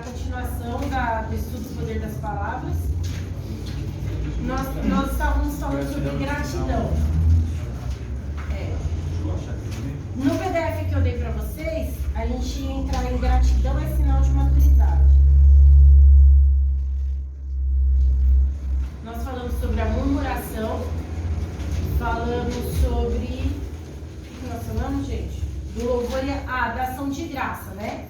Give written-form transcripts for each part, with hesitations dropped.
continuação do estudo do poder das palavras. Nós estávamos falando sobre gratidão. No PDF que eu dei para vocês, a gente ia entrar em gratidão é sinal de maturidade. Nós falamos sobre a murmuração, falamos sobre... O que nós falamos, gente? Do louvor da ação de graça, né?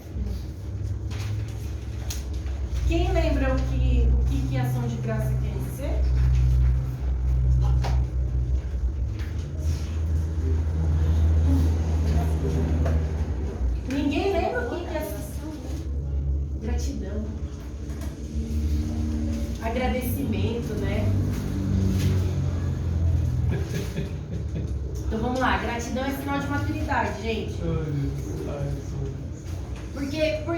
Quem lembra o que ação de graça quer dizer? Ninguém lembra o que é ação? Gratidão. Agradecimento, né? Então vamos lá, gratidão é sinal de maturidade, gente. Por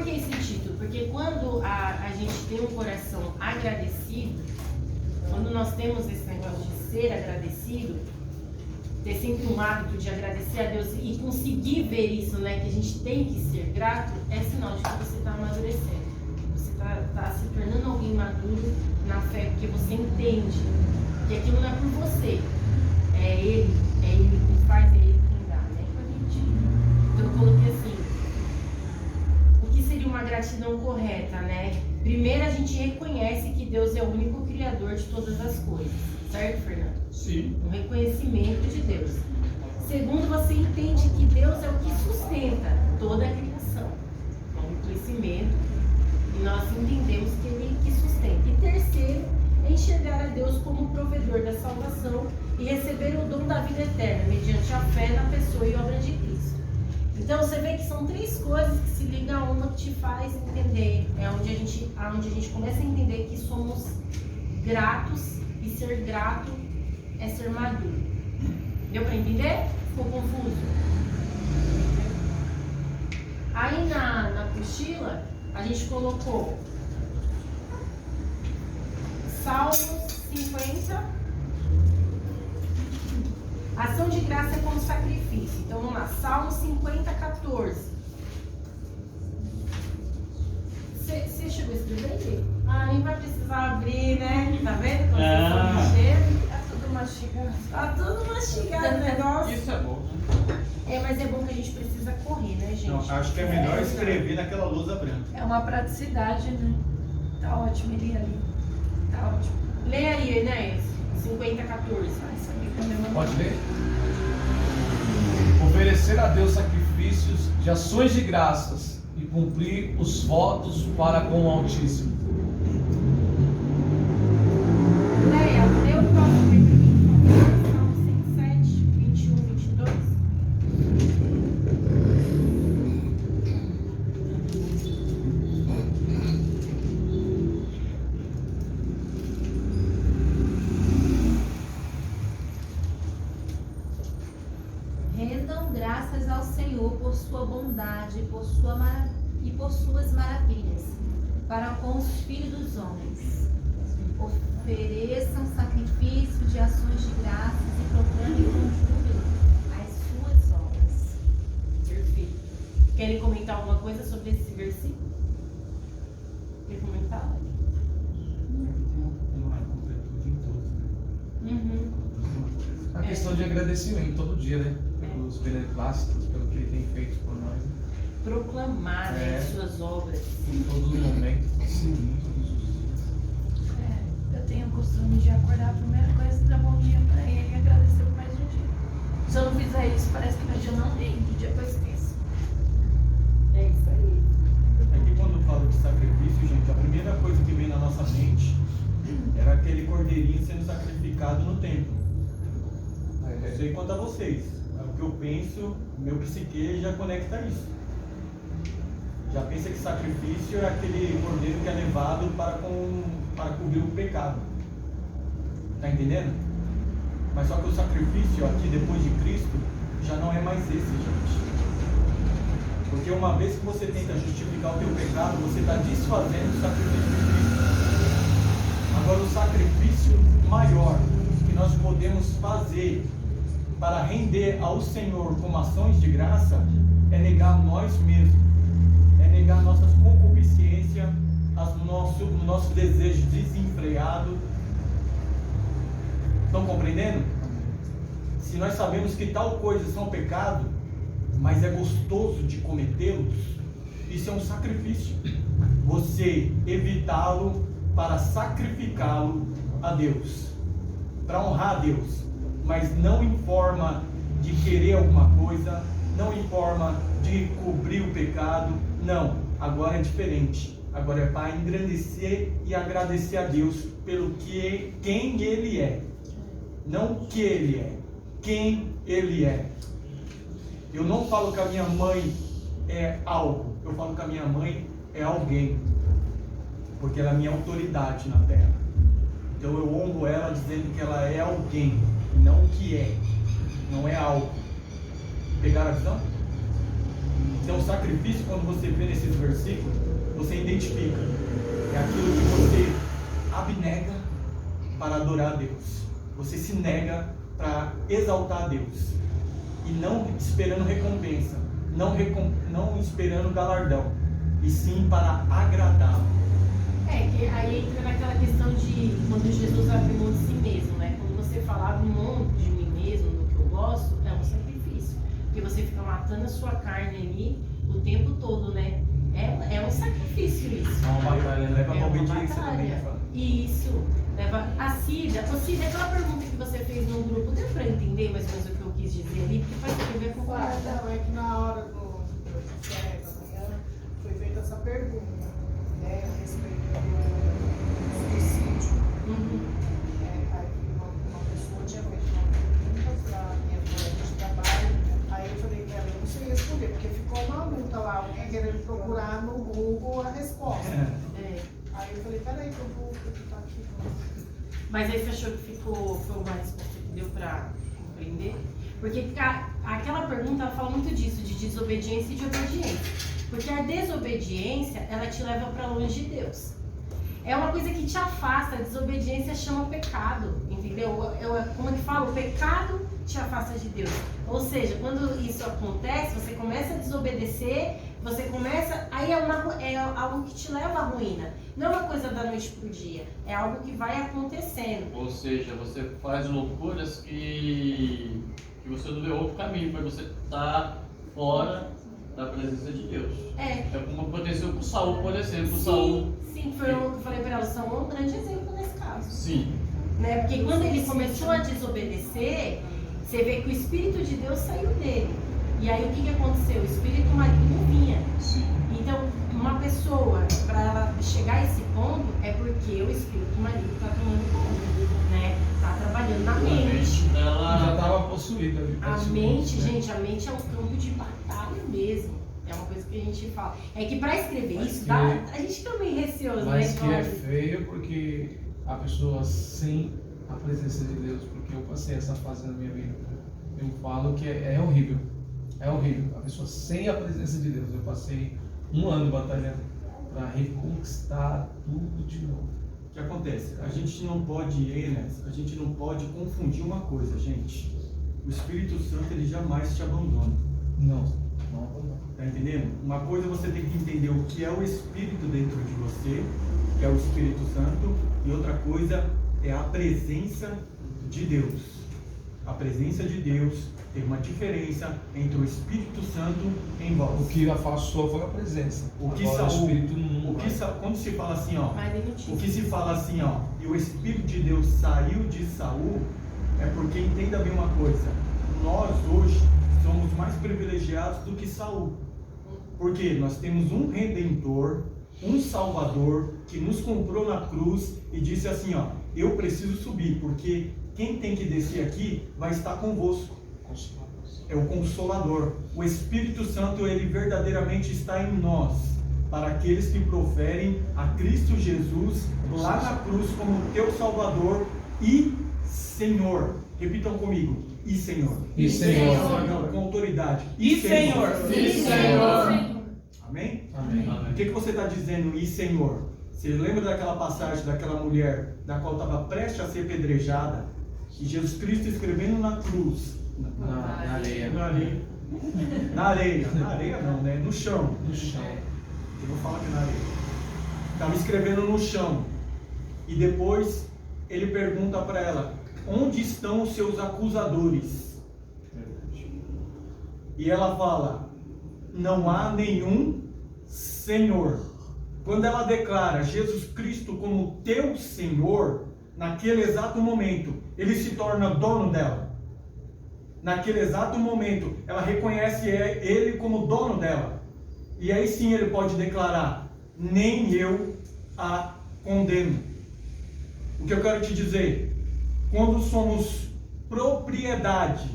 que esse título? Porque quando a gente tem um coração agradecido, quando nós temos esse negócio de ser agradecido, ter sempre um hábito de agradecer a Deus e conseguir ver isso, né, que a gente tem que ser grato, é sinal de que você está amadurecendo. Você está se tornando alguém maduro na fé, porque você entende que aquilo não é por você, é Ele que faz, é Ele quem dá, né? Então eu coloquei assim, o que seria uma gratidão correta, né? Primeiro a gente reconhece que Deus é o único criador de todas as coisas, certo, Fernando? Sim. Um reconhecimento de Deus. Segundo, você entende que Deus é o que sustenta toda a criação. É um reconhecimento e nós entendemos que Ele é que sustenta. E terceiro, é enxergar a Deus como provedor da salvação e receber o dom da vida eterna, mediante a fé na pessoa e obra de Cristo. Então você vê que são três coisas que se ligam a uma que te faz entender, onde a gente começa a entender que somos gratos e ser grato é ser maduro. Deu para entender? Ficou confuso? Aí na apostila a gente colocou Salmos 50. Ação de graça é como sacrifício. Então vamos lá, Salmos 50, 14. Você chegou a escrever? Nem vai precisar abrir, né? Tá vendo? Quando tá tudo mastigado. Tá tudo mastigado o negócio. Isso é bom, né? Mas é bom que a gente precisa correr, né, gente? Não, acho que é melhor escrever naquela lousa branca. É uma praticidade, né? Tá ótimo, ele ali. Tá ótimo. Lê aí, Enéas, 50, 14. Pode ler? Oferecer a Deus sacrifícios de ações de graças e cumprir os votos para com o Altíssimo. Leia, lê o próximo aí pra mim. Salmo 107, 21, 22. Rendam graças ao Senhor por sua bondade e por suas maravilhas, para com os filhos dos homens. Ofereçam sacrifício de ações de graças e proclamem com júbilo as suas obras. Perfeito. Querem comentar alguma coisa sobre esse versículo? Quer comentar? Uma completude em todos, né? A questão de agradecimento todo dia, né? Pelos beneplácitos, pelo que Ele tem feito por nós. Proclamar as suas obras. Em todos os momentos, sim, todos os dias. Eu tenho o costume de acordar, a primeira coisa, dar bom dia pra ele e agradecer por mais um dia. Se eu não fizer isso, parece que meu dia não rende, o dia que eu esqueço. É isso aí. É que quando falo de sacrifício, gente, a primeira coisa que vem na nossa mente era aquele cordeirinho sendo sacrificado no templo. Não sei quanto a vocês, mas o que eu penso, meu psique já conecta isso. Já pensa que sacrifício é aquele cordeiro que é levado para cobrir o pecado. Tá entendendo? Mas só que o sacrifício aqui depois de Cristo já não é mais esse, gente. Porque uma vez que você tenta justificar o teu pecado, você está desfazendo o sacrifício de Cristo. Agora o sacrifício maior que nós podemos fazer para render ao Senhor como ações de graça é negar nós mesmos, é negar nossas concupiscências, do nosso desejo desenfreado. Estão compreendendo? Se nós sabemos que tal coisa são pecado, mas é gostoso de cometê-los, isso é um sacrifício. Você evitá-lo para sacrificá-lo a Deus, para honrar a Deus, mas não em forma de querer alguma coisa, não em forma de cobrir o pecado, não. Agora é diferente. Agora é para engrandecer e agradecer a Deus pelo quem Ele é, não o que Ele é, quem Ele é. Eu não falo que a minha mãe é algo, eu falo que a minha mãe é alguém, porque ela é a minha autoridade na terra. Então eu honro ela dizendo que ela é alguém, e não o que é, não é algo. Pegaram a visão? Então o sacrifício, quando você vê nesses versículos, você identifica, é aquilo que você abnega para adorar a Deus. Você se nega para exaltar a Deus, e não esperando recompensa, não esperando galardão, e sim para agradá-lo. Que aí entra naquela questão de quando Jesus abre mão de si mesmo, né? Quando você falar do mão de mim mesmo, do que eu gosto, é um sacrifício. Porque você fica matando a sua carne ali o tempo todo, né? É um sacrifício isso. É uma batalha, leva a uma obediência batalha. também, né? Isso. Leva a Cida. Cida, aquela pergunta que você fez no grupo, deu pra entender mais ou menos o que eu quis dizer ali? Porque faz ter a ver com o Não, é que na hora do café da manhã foi feita essa pergunta, né, a respeito do suicídio. Aí uma pessoa tinha feito uma pergunta para minha colega de trabalho, aí eu falei para ela, eu não sei responder, porque ficou uma luta lá, alguém querendo procurar no Google a resposta. Aí eu falei, peraí que eu vou estar aqui. Mas aí você achou que foi uma resposta que deu pra compreender? Porque aquela pergunta ela fala muito disso, de desobediência e de obediência. Porque a desobediência, ela te leva para longe de Deus. É uma coisa que te afasta, a desobediência chama pecado, entendeu? Como é que fala? O pecado te afasta de Deus. Ou seja, quando isso acontece, você começa a desobedecer, você começa... Aí é algo que te leva à ruína. Não é uma coisa da noite pro dia, é algo que vai acontecendo. Ou seja, você faz loucuras que você não vê outro caminho, para você estar fora da presença de Deus. É como aconteceu com Saul, por exemplo. Sim, foi o que eu falei para ela, Saul é um grande exemplo nesse caso. Sim. Né? Porque quando ele começou a desobedecer, você vê que o Espírito de Deus saiu dele. E aí o que aconteceu? O Espírito maligno não vinha. Sim. Então, uma pessoa, para ela chegar a esse ponto, é porque o Espírito maligno está tomando conta, né? Está trabalhando na mente. Ela já estava possuída. A mente, gente, a mente é um campo de batalha mesmo. É uma coisa que a gente fala. É que para escrever isso, a gente fica meio receoso, mas né? que é feio porque a pessoa sem a presença de Deus, porque eu passei essa fase na minha vida. Eu falo que é horrível. É horrível. A pessoa sem a presença de Deus. Eu passei 1 ano batalhando para reconquistar tudo de novo. O que acontece? A gente não pode, a gente não pode confundir uma coisa, gente. O Espírito Santo, ele jamais te abandona. Não abandona. Tá entendendo? Uma coisa você tem que entender o que é o Espírito dentro de você, que é o Espírito Santo, e outra coisa é a presença de Deus. A presença de Deus tem uma diferença entre o Espírito Santo em vós. O que afastou foi a presença. O que agora, Saul, o Espírito não quando se fala assim, ó, Mas o que se fala assim, ó, e o Espírito de Deus saiu de Saul, é porque entenda bem uma coisa, nós hoje somos mais privilegiados do que Saul. Porque nós temos um Redentor, um Salvador, que nos comprou na cruz e disse assim, ó, eu preciso subir, porque quem tem que descer aqui vai estar convosco. É o Consolador. O Espírito Santo, ele verdadeiramente está em nós, para aqueles que proferem a Cristo Jesus lá na cruz como teu Salvador e Senhor. Repitam comigo. E Senhor. E Senhor. Não, com autoridade. E Senhor. E Senhor. Amém? Amém. O que você está dizendo, e Senhor? Você lembra daquela passagem daquela mulher da qual estava prestes a ser apedrejada? E Jesus Cristo escrevendo na cruz. Na areia. Na areia. Na areia. Na areia não, né? No chão. No chão. Eu vou falar que na areia. estava escrevendo no chão. E depois ele pergunta para ela: onde estão os seus acusadores? E ela fala: não há nenhum Senhor. Quando ela declara Jesus Cristo como teu Senhor, naquele exato momento, ele se torna dono dela. Naquele exato momento, ela reconhece ele como dono dela. E aí sim ele pode declarar: nem eu a condeno. O que eu quero te dizer? Quando somos propriedade,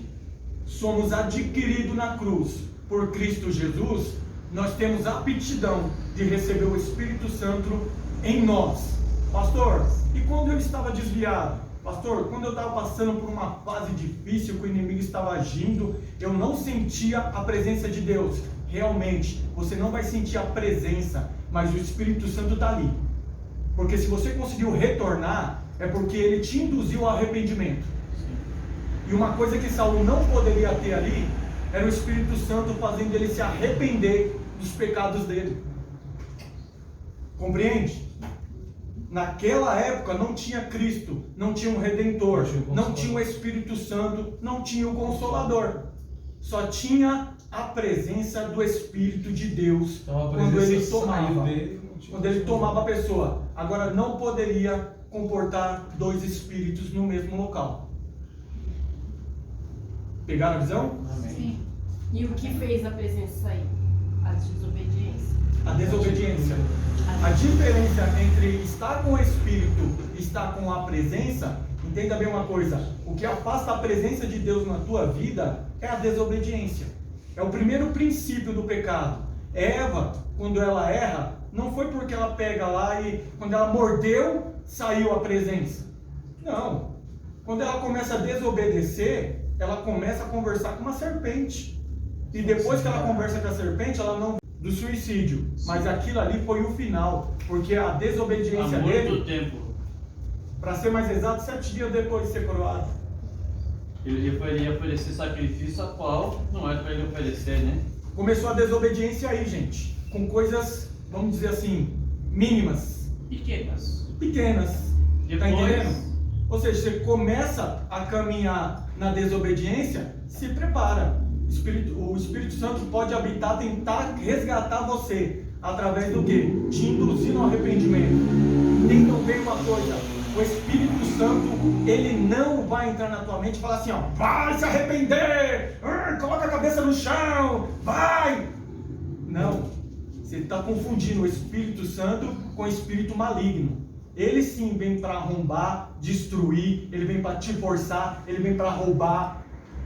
somos adquiridos na cruz por Cristo Jesus, nós temos aptidão de receber o Espírito Santo em nós. Pastor, e quando eu estava desviado? Pastor, quando eu estava passando por uma fase difícil, que o inimigo estava agindo, eu não sentia a presença de Deus. Realmente, você não vai sentir a presença, mas o Espírito Santo está ali. Porque se você conseguiu retornar, é porque ele te induziu ao arrependimento. E uma coisa que Saul não poderia ter ali, era o Espírito Santo fazendo ele se arrepender dos pecados dele. Compreende? Naquela época não tinha Cristo, não tinha um Redentor, não tinha o Espírito Santo, não tinha o Consolador. Só tinha a presença do Espírito de Deus Então, quando ele tomava. dele, Quando ele tomava a pessoa. Agora não poderia comportar dois espíritos no mesmo local. Pegaram a visão? Amém. Sim. E o que fez a presença sair? A desobediência. A desobediência. A diferença entre estar com o Espírito e estar com a presença, entenda bem uma coisa: o que afasta a presença de Deus na tua vida é a desobediência. É o primeiro princípio do pecado. Eva, quando ela erra, não foi porque ela pega lá e quando ela mordeu, saiu a presença. Não. Quando ela começa a desobedecer, ela começa a conversar com uma serpente. E depois que ela conversa com a serpente, ela não do suicídio, mas aquilo ali foi o final, porque a desobediência há dele, muito tempo. para ser mais exato, 7 dias depois de ser coroado. Ele ia oferecer sacrifício a qual não era para ele oferecer, né? Começou a desobediência aí, gente, com coisas, vamos dizer assim, mínimas, Pequenas. pequenas. Tá Depois, entendendo? Ou seja, você começa a caminhar na desobediência, se prepara. O Espírito Santo pode habitar, tentar resgatar você através do quê? Te induzir no arrependimento. Entendam bem uma coisa: o Espírito Santo, ele não vai entrar na tua mente e falar assim, ó, vai se arrepender, coloca a cabeça no chão, vai. Não, você está confundindo o Espírito Santo com o Espírito maligno. Ele sim vem para arrombar, destruir, ele vem para te forçar, ele vem para roubar.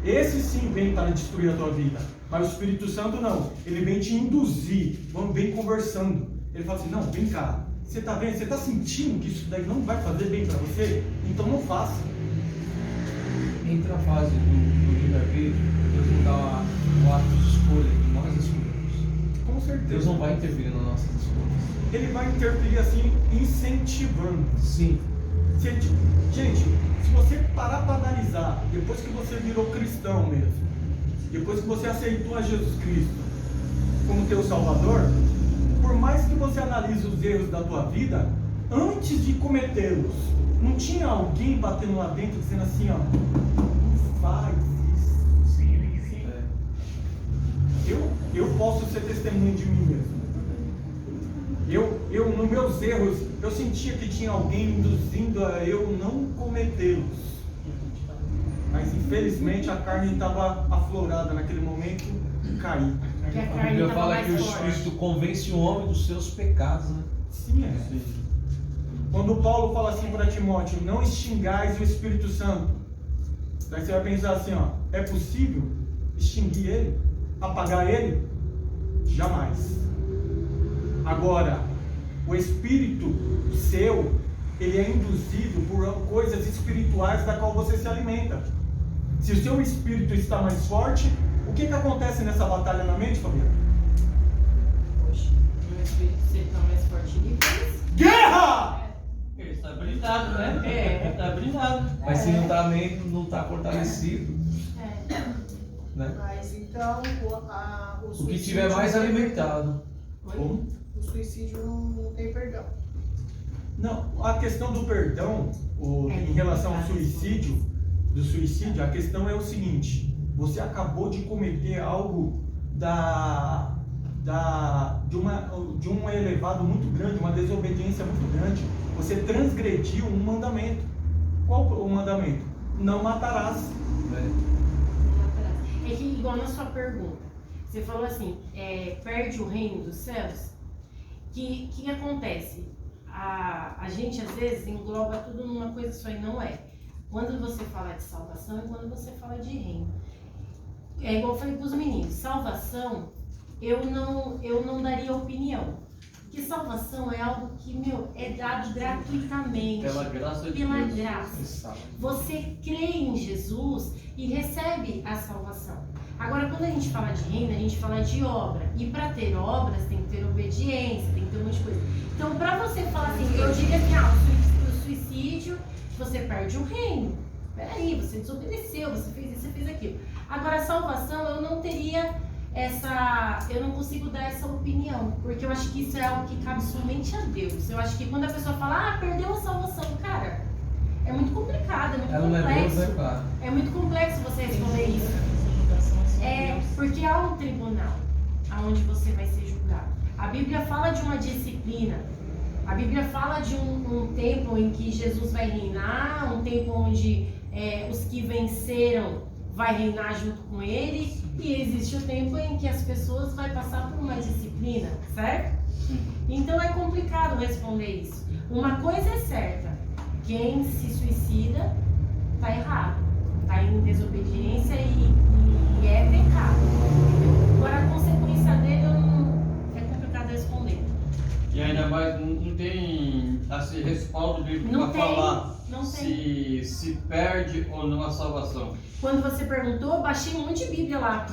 Esse sim vem para destruir a tua vida. Mas o Espírito Santo não. Ele vem te induzir. Vem conversando. Ele fala assim, não, vem cá. Você está vendo? Você está sentindo que isso daí não vai fazer bem para você? Então não faça. Entre a fase do livre-arbítrio, Deus não dá o ato de escolha que nós escolhemos. Com certeza. Deus não vai interferir nas nossas escolhas. Ele vai interferir assim, incentivando. Sim. Gente, se você parar para analisar, depois que você virou cristão mesmo, depois que você aceitou a Jesus Cristo como teu Salvador, por mais que você analise os erros da tua vida, antes de cometê-los, não tinha alguém batendo lá dentro dizendo assim, ó, não faz isso. Sim. Eu posso ser testemunho de mim mesmo. Eu, nos meus erros, eu sentia que tinha alguém induzindo a eu não cometê-los. Mas infelizmente a carne estava aflorada naquele momento e caí. Que a A carne Bíblia estava fala mais que o forte. Espírito convence o homem dos seus pecados, né? Sim, é. Quando Paulo fala assim para Timóteo, não extingais o Espírito Santo. Daí você vai pensar assim, ó, é possível extinguir ele? Apagar ele? Jamais. Agora, o espírito seu, ele é induzido por coisas espirituais da qual você se alimenta. Se o seu espírito está mais forte, o que acontece nessa batalha na mente, Fabiano? Poxa, o meu espírito se está mais forte em níveis. Guerra! ele está blindado, né? É. Está blindado. Mas se não está fortalecido, né? Mas então O que tiver mais alimentado. Como? o suicídio não tem perdão. Não, a questão do perdão, em relação ao suicídio, a questão é o seguinte: você acabou de cometer algo de um elevado muito grande, uma desobediência muito grande. Você transgrediu um mandamento. Qual o mandamento? Não matarás. É que, igual na sua pergunta, você falou assim, perde o reino dos céus. Que acontece? A gente às vezes engloba tudo numa coisa só e não é. Quando você fala de salvação e quando você fala de reino. É igual eu falei para os meninos, salvação, eu não daria opinião. Porque salvação é algo que, é dado gratuitamente. Pela graça de Pela Deus. graça. Você crê em Jesus e recebe a salvação. Agora, quando a gente fala de reino, a gente fala de obra. E para ter obras, tem que ter obediência, tem que ter um monte de coisa. Então, para você falar assim, eu diria que o suicídio, você perde o reino. Peraí, você desobedeceu, você fez isso, você fez aquilo. Agora, a salvação, eu não teria eu não consigo dar essa opinião, porque eu acho que isso é algo que cabe somente a Deus. Eu acho que quando a pessoa fala, perdeu a salvação, cara, é muito complicado, é muito complexo. Deus, claro. É muito complexo você responder isso. Porque há um tribunal onde você vai ser julgado. A Bíblia fala de uma disciplina. A Bíblia fala de um tempo em que Jesus vai reinar, um tempo onde os que venceram vai reinar junto com ele, e existe o tempo em que as pessoas vão passar por uma disciplina, certo? Então é complicado responder isso. Uma coisa é certa, quem se suicida está errado, está em desobediência e é pecado. Agora a consequência dele é complicado responder. E ainda mais, não tem assim, respaldo bíblico para falar se perde ou não a salvação. Quando você perguntou, eu baixei um monte de Bíblia lá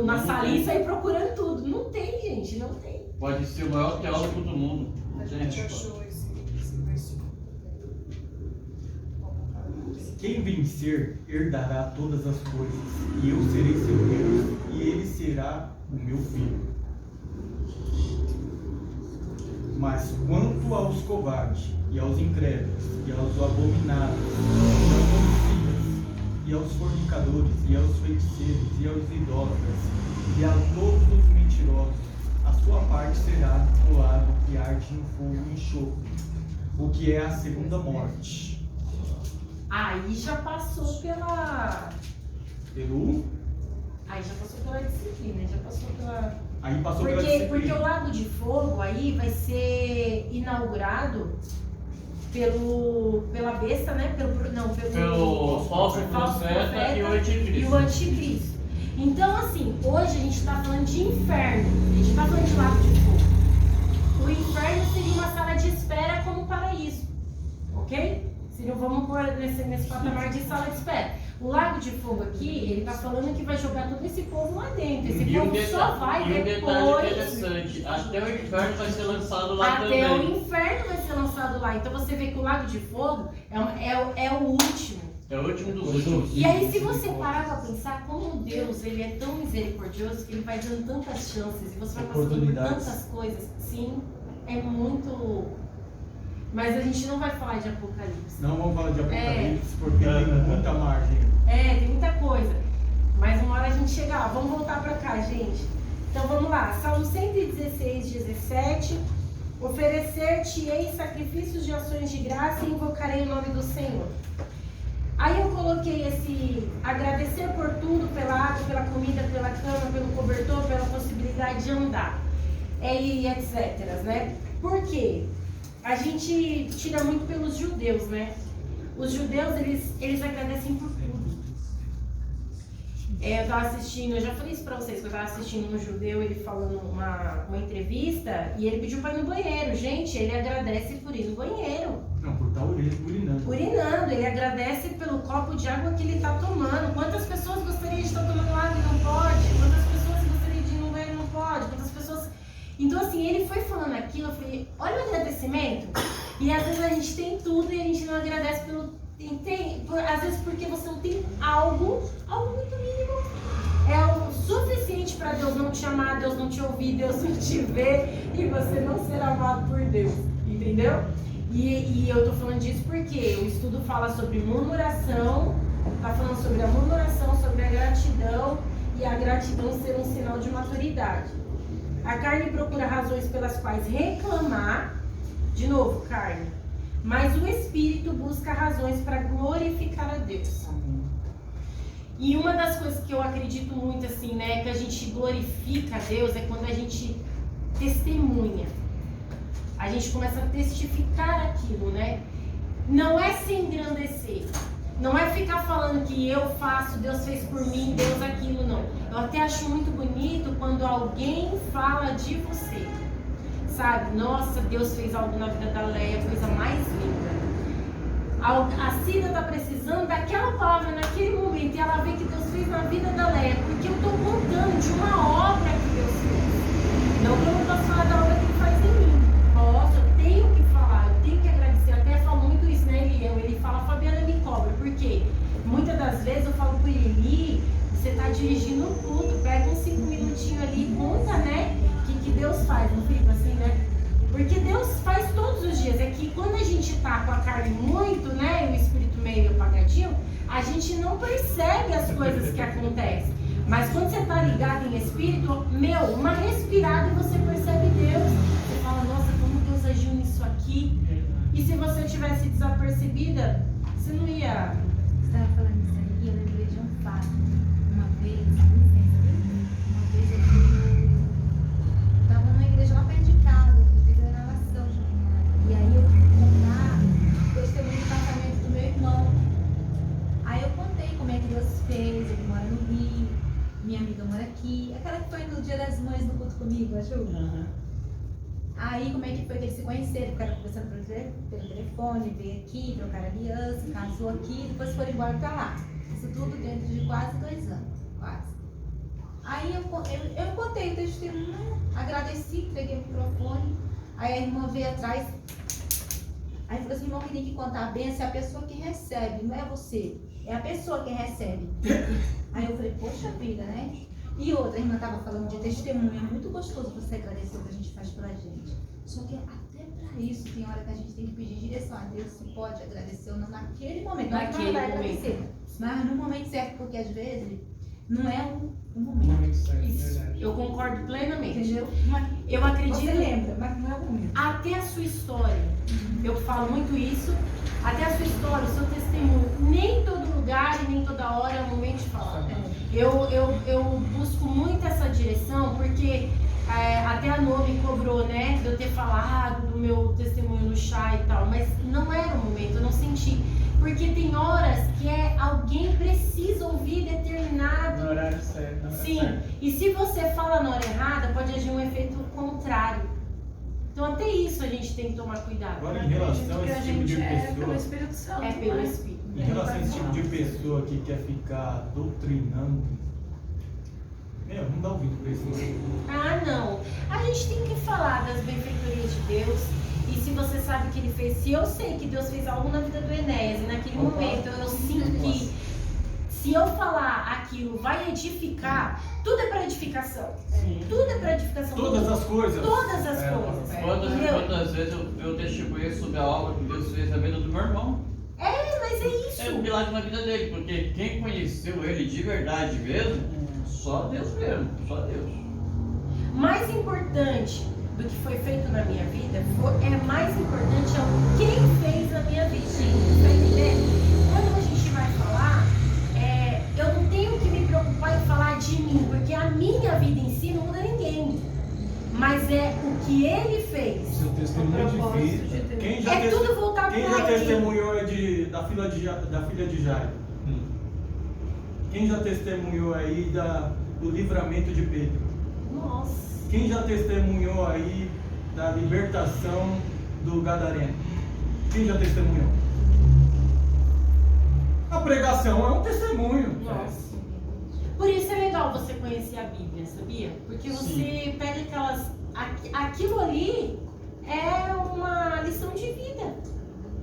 na salinha e saí procurando tudo. Não tem, gente, não tem. Pode ser o maior teólogo do mundo. A gente achou esse versículo. Quem vencer herdará todas as coisas, e eu serei seu Deus, e ele será o meu filho. Mas quanto aos covardes, e aos incrédulos, e aos abominados, e aos homicidas, e aos fornicadores, e aos feiticeiros, e aos idólatras, e a todos os mentirosos, a sua parte será do lago que arde em fogo e enxofre, o que é a segunda morte. Aí já passou pela disciplina, já passou pela... Aí passou pela disciplina. Porque o Lago de Fogo aí vai ser inaugurado pela besta, né? Pelo falso profeta e o anticristo. Então, assim, hoje a gente está falando de inferno, a gente está falando de Lago de Fogo. O inferno seria uma sala de espera como o paraíso, ok? Vamos pôr nesse patamar de sala de espera. O Lago de Fogo aqui, ele está falando que vai jogar todo esse povo lá dentro. Esse povo só vai depois... detalhe interessante, até o inferno vai ser lançado lá também. Até o inferno vai ser lançado lá. Então você vê que o Lago de Fogo é o último. É o último dos últimos. E aí, se você parar pra pensar como Deus, ele é tão misericordioso que ele vai dando tantas chances e você vai passando por tantas coisas. Sim, é muito... Mas a gente não vai falar de Apocalipse. Não vamos falar de Apocalipse porque tem muita margem. Tem muita coisa. Mas uma hora a gente chega lá. Vamos voltar pra cá, gente. Então vamos lá. Salmo 116, 17. Oferecer-te-ei sacrifícios de ações de graça e invocarei o nome do Senhor. Aí eu coloquei esse agradecer por tudo, pela água, pela comida, pela cama, pelo cobertor, pela possibilidade de andar. E etc, né? Por quê? A gente tira muito pelos judeus, né? Os judeus, eles agradecem por tudo. Eu tava assistindo, eu já falei isso pra vocês, que eu tava assistindo um judeu, ele falando uma entrevista, e ele pediu pra ir no banheiro. Gente, ele agradece por ir no banheiro. Não, por estar urinando. Urinando, ele agradece pelo copo de água que ele tá tomando. Quantas pessoas gostariam de estar tomando água e não pode? Quantas pessoas gostariam de ir no banheiro e não pode? Quantas pessoas... Então, assim, ele foi falando aquilo, eu falei, olha o agradecimento. E às vezes a gente tem tudo e a gente não agradece às vezes porque você não tem algo muito mínimo. É o suficiente para Deus não te amar, Deus não te ouvir, Deus não te ver e você não ser amado por Deus. Entendeu? E eu tô falando disso porque o estudo fala sobre murmuração, tá falando sobre a murmuração, sobre a gratidão e a gratidão ser um sinal de maturidade. A carne procura razões pelas quais reclamar, de novo, carne, mas o espírito busca razões para glorificar a Deus. E uma das coisas que eu acredito muito assim, né, que a gente glorifica a Deus é quando a gente testemunha. A gente começa a testificar aquilo, né? Não é se engrandecer. Não é ficar falando que eu faço, Deus fez por mim, Deus aquilo, não. Eu até acho muito bonito quando alguém fala de você. Sabe? Nossa, Deus fez algo na vida da Leia, coisa mais linda. A Cida está precisando daquela palavra naquele momento e ela vê que Deus fez na vida da Leia, porque eu estou contando de uma obra que Deus fez. Não que eu não posso falar da obra que Ele faz em mim. Posso, eu tenho que falar, eu tenho que agradecer. Eu até falo muito isso, né, Eliel? Ele fala, Fabiana me cobra, porque muitas das vezes eu falo com ele, você está dirigindo um culto, pega uns 5 minutinhos ali e conta, né, o que Deus faz, não fica assim, né? Porque Deus faz todos os dias. É que quando a gente tá com a carne muito, né, e o espírito meio apagadinho, a gente não percebe as coisas que acontecem. Mas quando você tá ligado em espírito, uma respirada e você percebe Deus. Você fala, nossa, como Deus agiu nisso aqui. E se você tivesse desapercebida, você não ia... Você estava falando isso aí, eu lembrei de um fato. Uma vez eu estava numa igreja lá perto de casa, e aí eu fui contar o testemunho do casamento do meu irmão. Aí eu contei como é que Deus fez, ele mora no Rio, minha amiga mora aqui. Aquela que foi no Dia das Mães no culto comigo, achou? Aí como é que foi que eles se conheceram? Ficaram conversando pelo telefone, veio aqui, trocaram aliança, casou aqui, depois foram embora pra lá. Isso tudo dentro de quase 2 anos, quase. Aí eu contei o testemunho, agradeci, entreguei o microfone. Aí a irmã veio atrás, aí falou assim, irmão, que tem que contar a bênção, é a pessoa que recebe, não é você, é a pessoa que recebe. Aí eu falei, poxa vida, né? E outra, a irmã estava falando de testemunho, é muito gostoso você agradecer o que a gente faz pra gente. Só que até pra isso, tem hora que a gente tem que pedir direção a Deus, se pode agradecer ou não naquele momento. Naquele não agradecer, mas no momento certo, porque às vezes não é o momento. Isso, eu concordo plenamente. Entendeu? Eu acredito... Você lembra, mas não é o momento. Até a sua história, eu falo muito isso, até a sua história, o seu testemunho, nem todo lugar e nem toda hora é o momento de falar. Eu busco muito essa direção, porque até a Nô me cobrou, né, de eu ter falado do meu testemunho no chá e tal, mas não era o momento, eu não senti. Porque tem horas que alguém precisa ouvir determinado... No horário certo. No horário Sim, certo. e se você fala na hora errada, pode agir um efeito contrário. Então até isso a gente tem que tomar cuidado. Agora, em relação a que a esse tipo de gente é pelo pessoa, Espírito Santo. É pelo né? Espírito. em relação a esse tipo de pessoa que quer ficar doutrinando, não dá ouvido pra isso. Ah, não. A gente tem que falar das benfeitorias de Deus. E se você sabe que Ele fez, se eu sei que Deus fez algo na vida do Enéas, e naquele momento eu sinto que se eu falar aquilo vai edificar, tudo é para edificação. Tudo é para edificação. Todas as coisas. Todas as coisas. Quantas vezes eu testemunhei sobre a obra que Deus fez na vida do meu irmão? Mas é isso. É um milagre na vida dele, porque quem conheceu ele de verdade mesmo, só Deus mesmo, só Deus. Mais importante do que foi feito na minha vida, mais importante é o quem fez na minha vida. Tá entendendo? Quando a gente vai falar, eu não tenho que me preocupar em falar de mim, porque a minha vida em si não muda ninguém. Mas é o que ele fez. Seu testemunho de vida. Quem já tudo voltado quem pra já ele. testemunhou da filha de Jairo? Quem já testemunhou aí do livramento de Pedro? Nossa. Quem já testemunhou aí da libertação do Gadareno? Quem já testemunhou? A pregação é um testemunho. Nossa. Por isso é legal você conhecer a Bíblia, sabia? Porque você pega aquelas... Aquilo ali é uma lição de vida.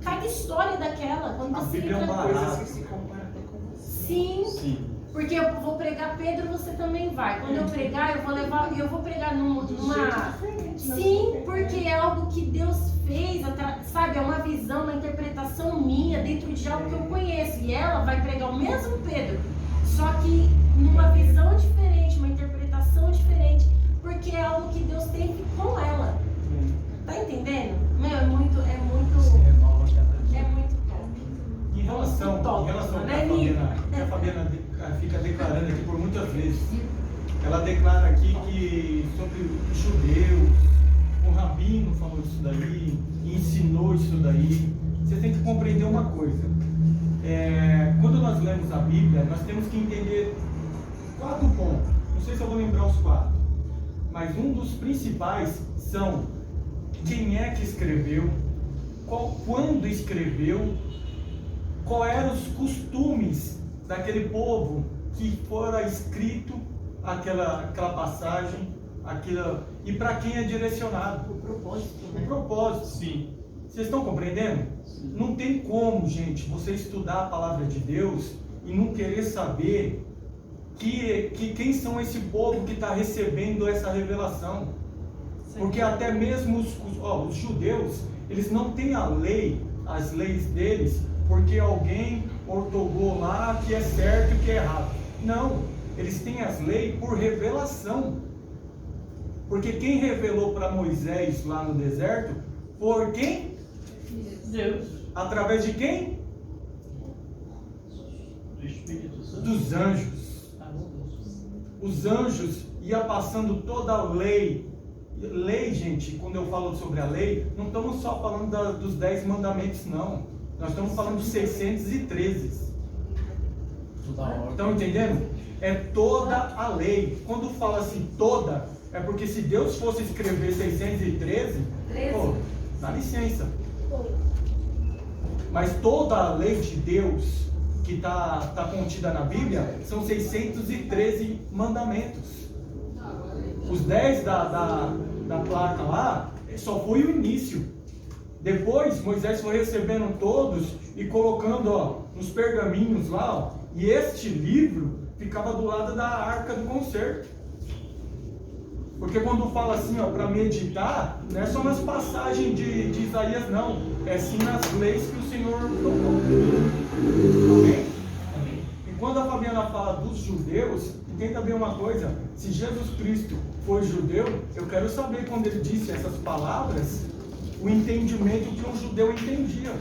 Cada história daquela, quando você Bíblia é um entra... barato. Coisas que se comparam até com você. Sim. Porque eu vou pregar Pedro, você também vai. Quando eu pregar, eu vou pregar numa... Sim, porque é algo que Deus fez, sabe? sabe, é uma visão, uma interpretação minha dentro de algo que eu conheço. E ela vai pregar o mesmo Pedro, só que numa visão diferente, uma interpretação diferente, porque é algo que Deus tem com ela. Tá entendendo? Meu, é muito top. Em relação ao que a Fabiana fica declarando aqui por muitas vezes, ela declara aqui que sobre os judeus, o rabino falou isso daí, ensinou isso daí. Você tem que compreender uma coisa. Quando nós lemos a Bíblia, nós temos que entender 4 pontos. Não sei se eu vou lembrar os 4, mas um dos principais são quem é que escreveu, quando escreveu, quais eram os costumes daquele povo que fora escrito aquela passagem, e para quem é direcionado. O propósito, né? O propósito, sim. Vocês estão compreendendo? Sim. Não tem como, gente, você estudar a palavra de Deus e não querer saber quem são esse povo que está recebendo essa revelação. Sim. Porque até mesmo os judeus, eles não têm a lei, as leis deles, porque alguém ortogou lá que é certo e que é errado. Não, eles têm as leis por revelação. Porque quem revelou para Moisés lá no deserto foi quem? Deus. Através de quem? Do Espírito Santo. Dos anjos. Os anjos iam passando toda a lei. Lei, gente, quando eu falo sobre a lei, não estamos só falando dos 10 mandamentos, não. Nós estamos falando dos 613. Estão entendendo? É toda a lei. Quando fala assim toda, é porque se Deus fosse escrever 613, pô, dá licença. Mas toda a lei de Deus que está contida na Bíblia são 613 mandamentos. Os 10 da placa lá só foi o início. Depois Moisés foi recebendo todos e colocando nos pergaminhos lá, e este livro ficava do lado da arca do concerto. Porque quando fala assim, para meditar, não é só nas passagens de Isaías, não. É sim nas leis que o Senhor colocou. Amém? E quando a Fabiana fala dos judeus, entenda bem uma coisa. Se Jesus Cristo foi judeu, eu quero saber quando ele disse essas palavras, o entendimento que um judeu entendia.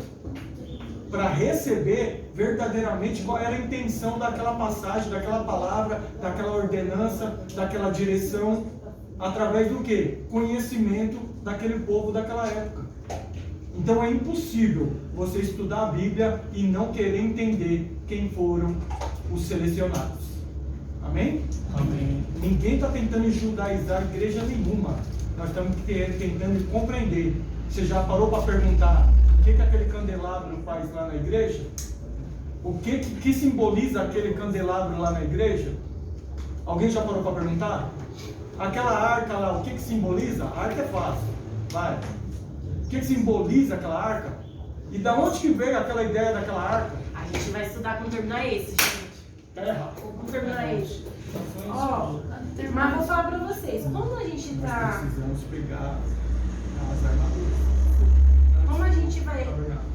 Para receber verdadeiramente qual era a intenção daquela passagem, daquela palavra, daquela ordenança, daquela direção. Através do quê? Conhecimento daquele povo daquela época. Então é impossível você estudar a Bíblia e não querer entender quem foram os selecionados. Amém? Amém. Ninguém está tentando judaizar igreja nenhuma. Nós estamos tentando compreender. Você já parou para perguntar o que aquele candelabro faz lá na igreja? O que simboliza aquele candelabro lá na igreja? Alguém já parou para perguntar? Aquela arca lá, o que simboliza? A arca é fácil. Vai. O que simboliza aquela arca? E da onde que veio aquela ideia daquela arca? A gente vai estudar quando terminar esse, gente. Terra. Vamos terminar esse. Mas vou falar pra vocês, como a gente tá... Nós precisamos pegar as armaduras. Como a gente vai...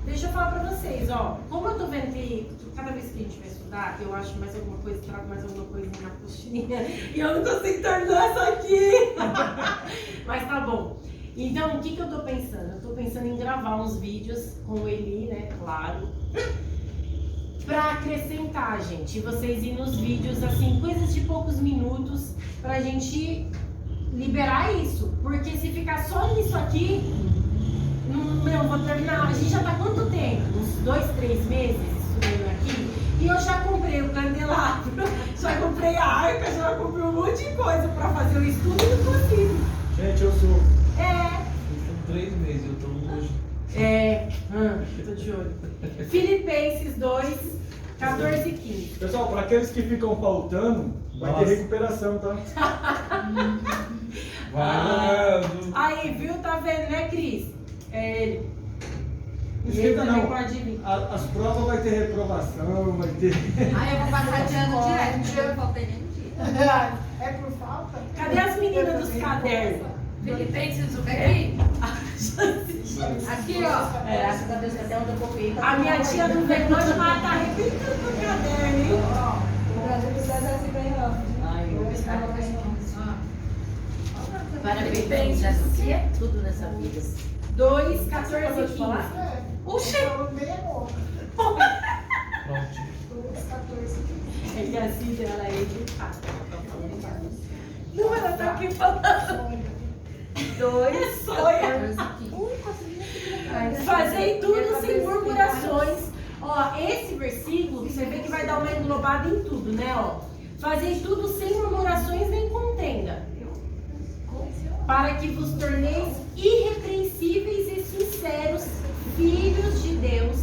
Deixa eu falar pra vocês, como eu tô vendo que cada vez que a gente vai estudar, eu acho mais alguma coisa, trago mais alguma coisa na coxinha, e eu não consigo terminar isso aqui. Mas tá bom. Então, o que eu tô pensando? Eu tô pensando em gravar uns vídeos com o Eli, né, claro, pra acrescentar, gente, vocês ir nos vídeos, assim, coisas de poucos minutos, pra gente liberar isso, porque se ficar só nisso aqui, não vou terminar. A gente já tá há quanto tempo? Uns 2, 3 meses estudando aqui, e eu já comprei o candelabro, já comprei a arca, já comprei um monte de coisa pra fazer o estudo e não consigo. Gente, eu sou. São 3 meses, eu tô hoje. Tô de olho. Filipenses 2, 14 e 15. Pessoal, para aqueles que ficam faltando, vai ter recuperação, tá? Aí, viu? Tá vendo, né, Cris? É ele. Não Ele esquenta também não. pode vir. As provas vai ter reprovação, vai ter. Eu vou passar de ano direto, não faltei nem um dia. É por falta? Cadê as meninas dos cadernos? Filipenses o quê? Aqui, ó. Graças a Deus que até onde eu copiei. A minha tia não veio hoje, mas tá arrebentando no caderno, hein? O Brasil precisa se bem rápido. Ai, eu vou buscar no Parabéns, assim é tudo nessa vida. 2, 14 e 15. Oxê! Meia boca. Pronto. 2, 14. É que a Cida, ela é educada. Não, ela tá aqui falando. 2, fazei tudo sem murmurações. Ó, esse versículo, você vê que vai dar uma englobada em tudo, né? Ó, fazei tudo sem murmurações nem contenda, para que vos torneis irrepreensíveis e sinceros, filhos de Deus,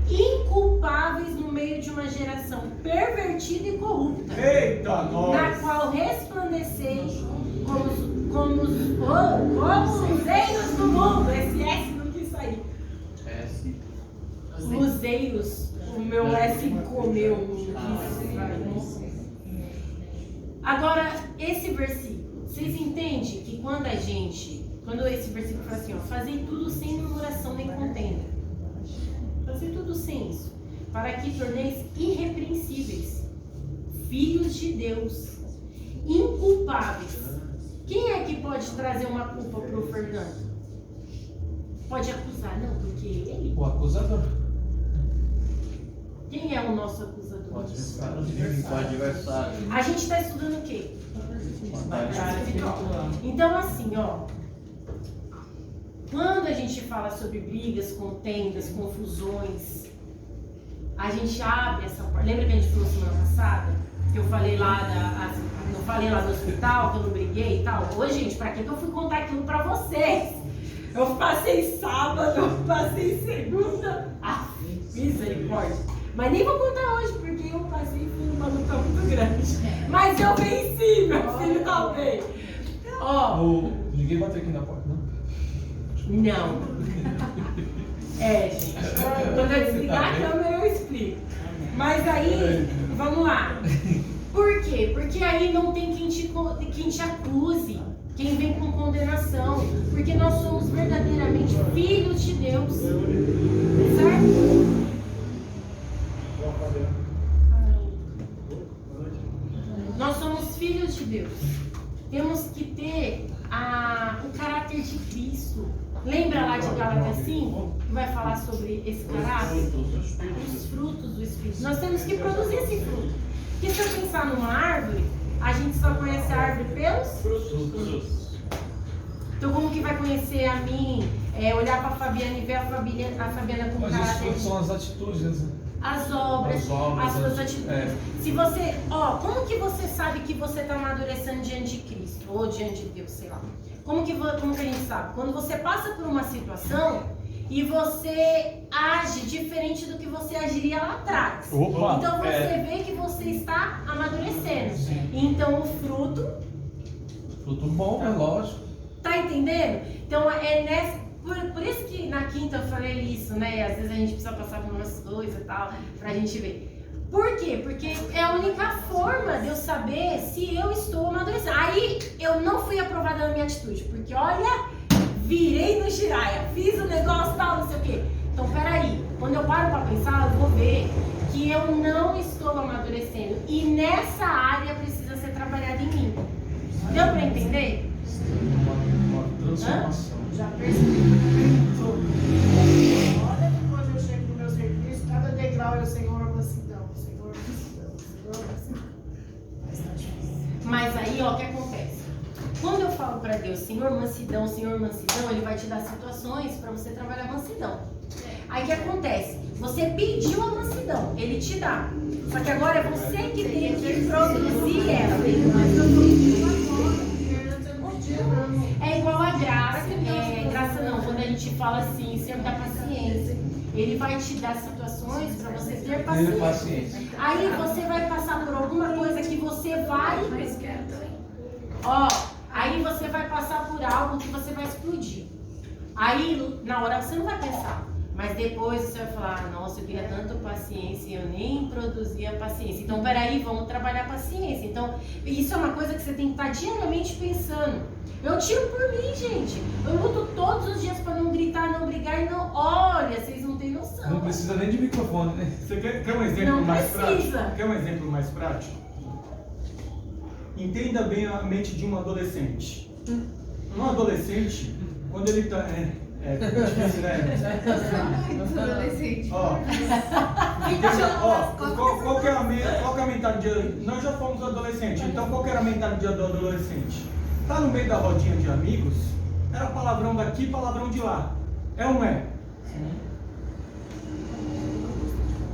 inculpáveis no meio de uma geração pervertida e corrupta, Eita, na nós! qual resplandeceis como os luzeiros do mundo. Esse S não quis sair. Luzeiros, o meu S comeu. Agora, esse versículo, vocês entendem que quando esse versículo fala assim, ó, fazei tudo sem murmuração nem contenda. Fazei tudo sem isso, para que torneis irrepreensíveis, filhos de Deus, inculpáveis. Quem é que pode trazer uma culpa pro Fernando? Pode acusar, não, porque ele. O acusador. Quem é o nosso acusador? O adversário. O adversário. A gente está estudando o quê? Então, assim, ó. Quando a gente fala sobre brigas, contendas, confusões, a gente abre essa porta. Lembra que a gente falou semana passada? Que eu falei lá no hospital, que eu não briguei e tal? Ô, gente, pra que eu fui contar aquilo pra vocês? Eu passei sábado, eu passei segunda. Ah, misericórdia. Mas nem vou contar hoje, porque eu passei por uma luta muito grande. Mas eu venci, meu filho tá bem. Ó. Ninguém bateu aqui na porta, não? Não. Gente. Quando eu desligar a câmera, eu explico. Mas aí, vamos lá. Por quê? Porque aí não tem quem te acuse, quem vem com condenação. Porque nós somos verdadeiramente filhos de Deus. Certo? Nós somos filhos de Deus. Temos que ter o caráter de Cristo. Lembra lá de Gálatas 5? Que vai falar sobre esse caráter? Os frutos do Espírito. Nós temos que produzir esse fruto. Porque se eu pensar numa árvore, a gente só conhece a árvore pelos frutos. Então como que vai conhecer a mim, olhar para a Fabiana e ver a Fabiana com Mas caráter os frutos de... são as atitudes, né? As obras, as suas atitudes. Se você, como que você sabe que você está amadurecendo diante de Cristo ou diante de Deus, sei lá? Como que a gente sabe? Quando você passa por uma situação e você age diferente do que você agiria lá atrás. Opa, então você vê que você está amadurecendo. Então o fruto. Fruto bom, é lógico. Tá entendendo? Então é nessa. Por isso que na quinta eu falei isso, né? Às vezes a gente precisa passar por umas coisas e tal, pra gente ver. Por quê? Porque é a única forma de eu saber se eu estou amadurecendo. Aí eu não fui aprovada na minha atitude, porque olha, virei no giraia, fiz o negócio tal, não sei o quê. Então peraí, quando eu paro pra pensar, eu vou ver que eu não estou amadurecendo. E nessa área precisa ser trabalhada em mim. Deu pra entender? Uma transformação. Já percebi. Olha que quando eu chego no meu serviço, cada degrau é o Senhor mansidão, Senhor mansidão, Senhor mansidão. Mas tá difícil. Mas aí, ó, o que acontece? Quando eu falo pra Deus, Senhor mansidão, Ele vai te dar situações pra você trabalhar a mansidão. Aí o que acontece? Você pediu a mansidão, Ele te dá. Só que agora é você que tem que produzir ela. É igual a graça. Graça não, quando a gente fala assim, Senhor dá paciência. Ele vai te dar situações para você ter paciência. Aí você vai passar por alguma coisa que você vai. Aí você vai passar por algo que você vai explodir. Aí na hora você não vai pensar. Mas depois você vai falar, nossa, eu queria tanto paciência e eu nem produzi a paciência. Então, peraí, vamos trabalhar a paciência. Então, isso é uma coisa que você tem que estar diariamente pensando. Eu tiro por mim, gente. Eu luto todos os dias para não não gritar, não brigar e não... Olha, vocês não têm noção. Não precisa nem de microfone, né? Você quer um exemplo Não mais precisa. prático? Quer um exemplo mais prático? Entenda bem a mente de um adolescente. Um adolescente, quando ele está... difícil, né? Adolescente. Ó, qual que é a mentalidade? Nós já fomos adolescentes, então qual que era a mentalidade do adolescente? Tá no meio da rodinha de amigos, era palavrão daqui, palavrão de lá. É ou não é?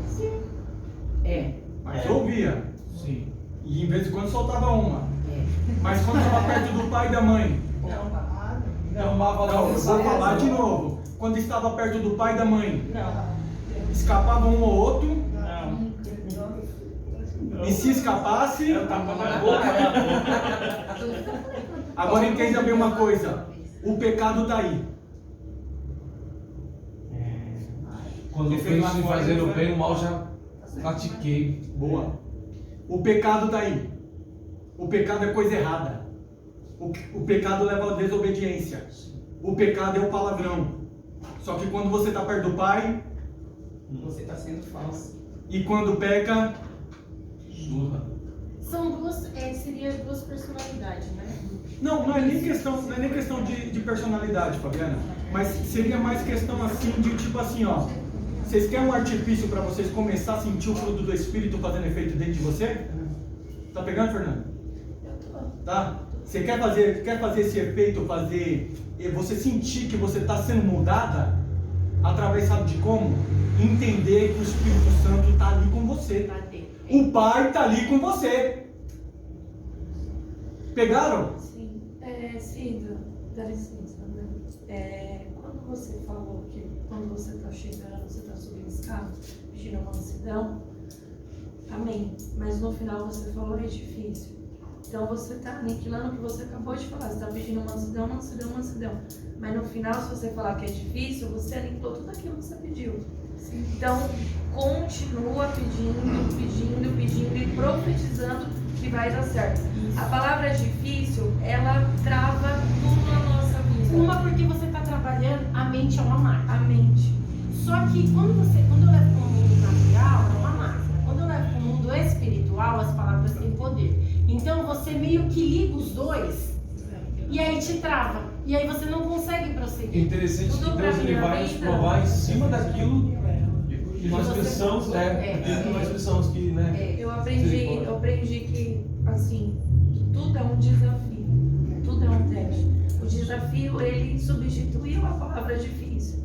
Sim. Mas ouvia. Sim. E em vez de quando soltava uma. Mas quando estava perto do pai e da mãe. Não, Não, eu vou falar de novo. Quando estava perto do pai e da mãe. Não. Escapava um ou outro. Não. E se escapasse. Eu tava na boca. Agora entenda bem uma coisa. O pecado está aí. Quando eu penso em fazer o bem, o mal já pratiquei. Boa. O pecado está aí. O pecado é coisa errada. O pecado leva à desobediência. O pecado é o palavrão. Só que quando você está perto do pai, Você está sendo falso. e quando peca, São duas, seria duas personalidades, né? não é nem questão de personalidade, Fabiana. Mas seria mais questão assim de tipo assim, ó. Vocês querem um artifício para vocês começar a sentir o fruto do Espírito fazendo efeito dentro de você? Tá pegando, Fernando? Tá? Você quer fazer esse efeito, você sentir que você está sendo mudada? Através, sabe de como? Entender que o Espírito Santo está ali com você. O Pai está ali com você. Pegaram? Sim. Cida, dá licença, né? Quando você falou que quando você está chegando, você está subindo escada, pedindo mansidão, amém. Mas no final você falou é difícil. Então você está aniquilando o que você acabou de falar. Você está pedindo mansidão, mansidão, mansidão. Mas no final, se você falar que é difícil, você aniquilou tudo aquilo que você pediu. Então, continua pedindo e profetizando que vai dar certo. A palavra difícil, ela trava tudo na nossa vida. Uma porque você está trabalhando, a mente é uma máquina. A mente. Só que quando eu levo para o mundo natural, é uma máquina. Quando eu levo para o mundo espiritual, as palavras têm poder. Então você meio que liga os dois e aí te trava. E aí você não consegue prosseguir. Interessante Tudo que pra Deus ele minha vai nos vida. provar em cima daquilo que nós você pensamos, pensou. aquilo que nós pensamos que, né? Eu aprendi que, assim, tudo é um desafio. Tudo é um teste. O desafio, ele substituiu a palavra difícil.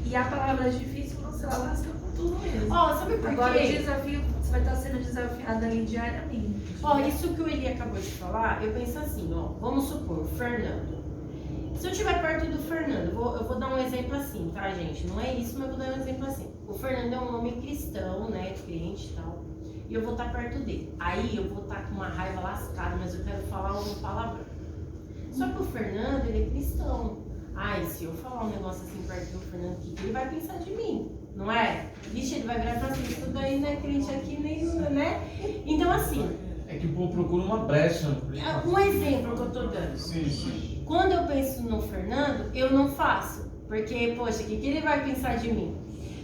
E a palavra difícil, você lasca com tudo mesmo. Ó, sabe por Agora, o quê? desafio, você vai estar sendo desafiado ali diariamente. Ó, isso que o Eli acabou de falar, eu penso assim, ó, vamos supor, o Fernando. Se eu estiver perto do Fernando, eu vou dar um exemplo assim, tá, gente? Não é isso, mas eu vou dar um exemplo assim. O Fernando é um homem cristão, né, crente e tal, e eu vou estar perto dele. Aí eu vou estar com uma raiva lascada, mas eu quero falar um palavrão. Só que o Fernando, ele é cristão. Ai, se eu falar um negócio assim perto do Fernando, o que ele vai pensar de mim? Não é? Vixe, ele vai virar e falar assim, isso daí não é crente aqui, nem, né? Então, assim... É que o povo procura uma brecha. Um exemplo que eu tô dando. Sim. Quando eu penso no Fernando, eu não faço. Porque, poxa, o que ele vai pensar de mim?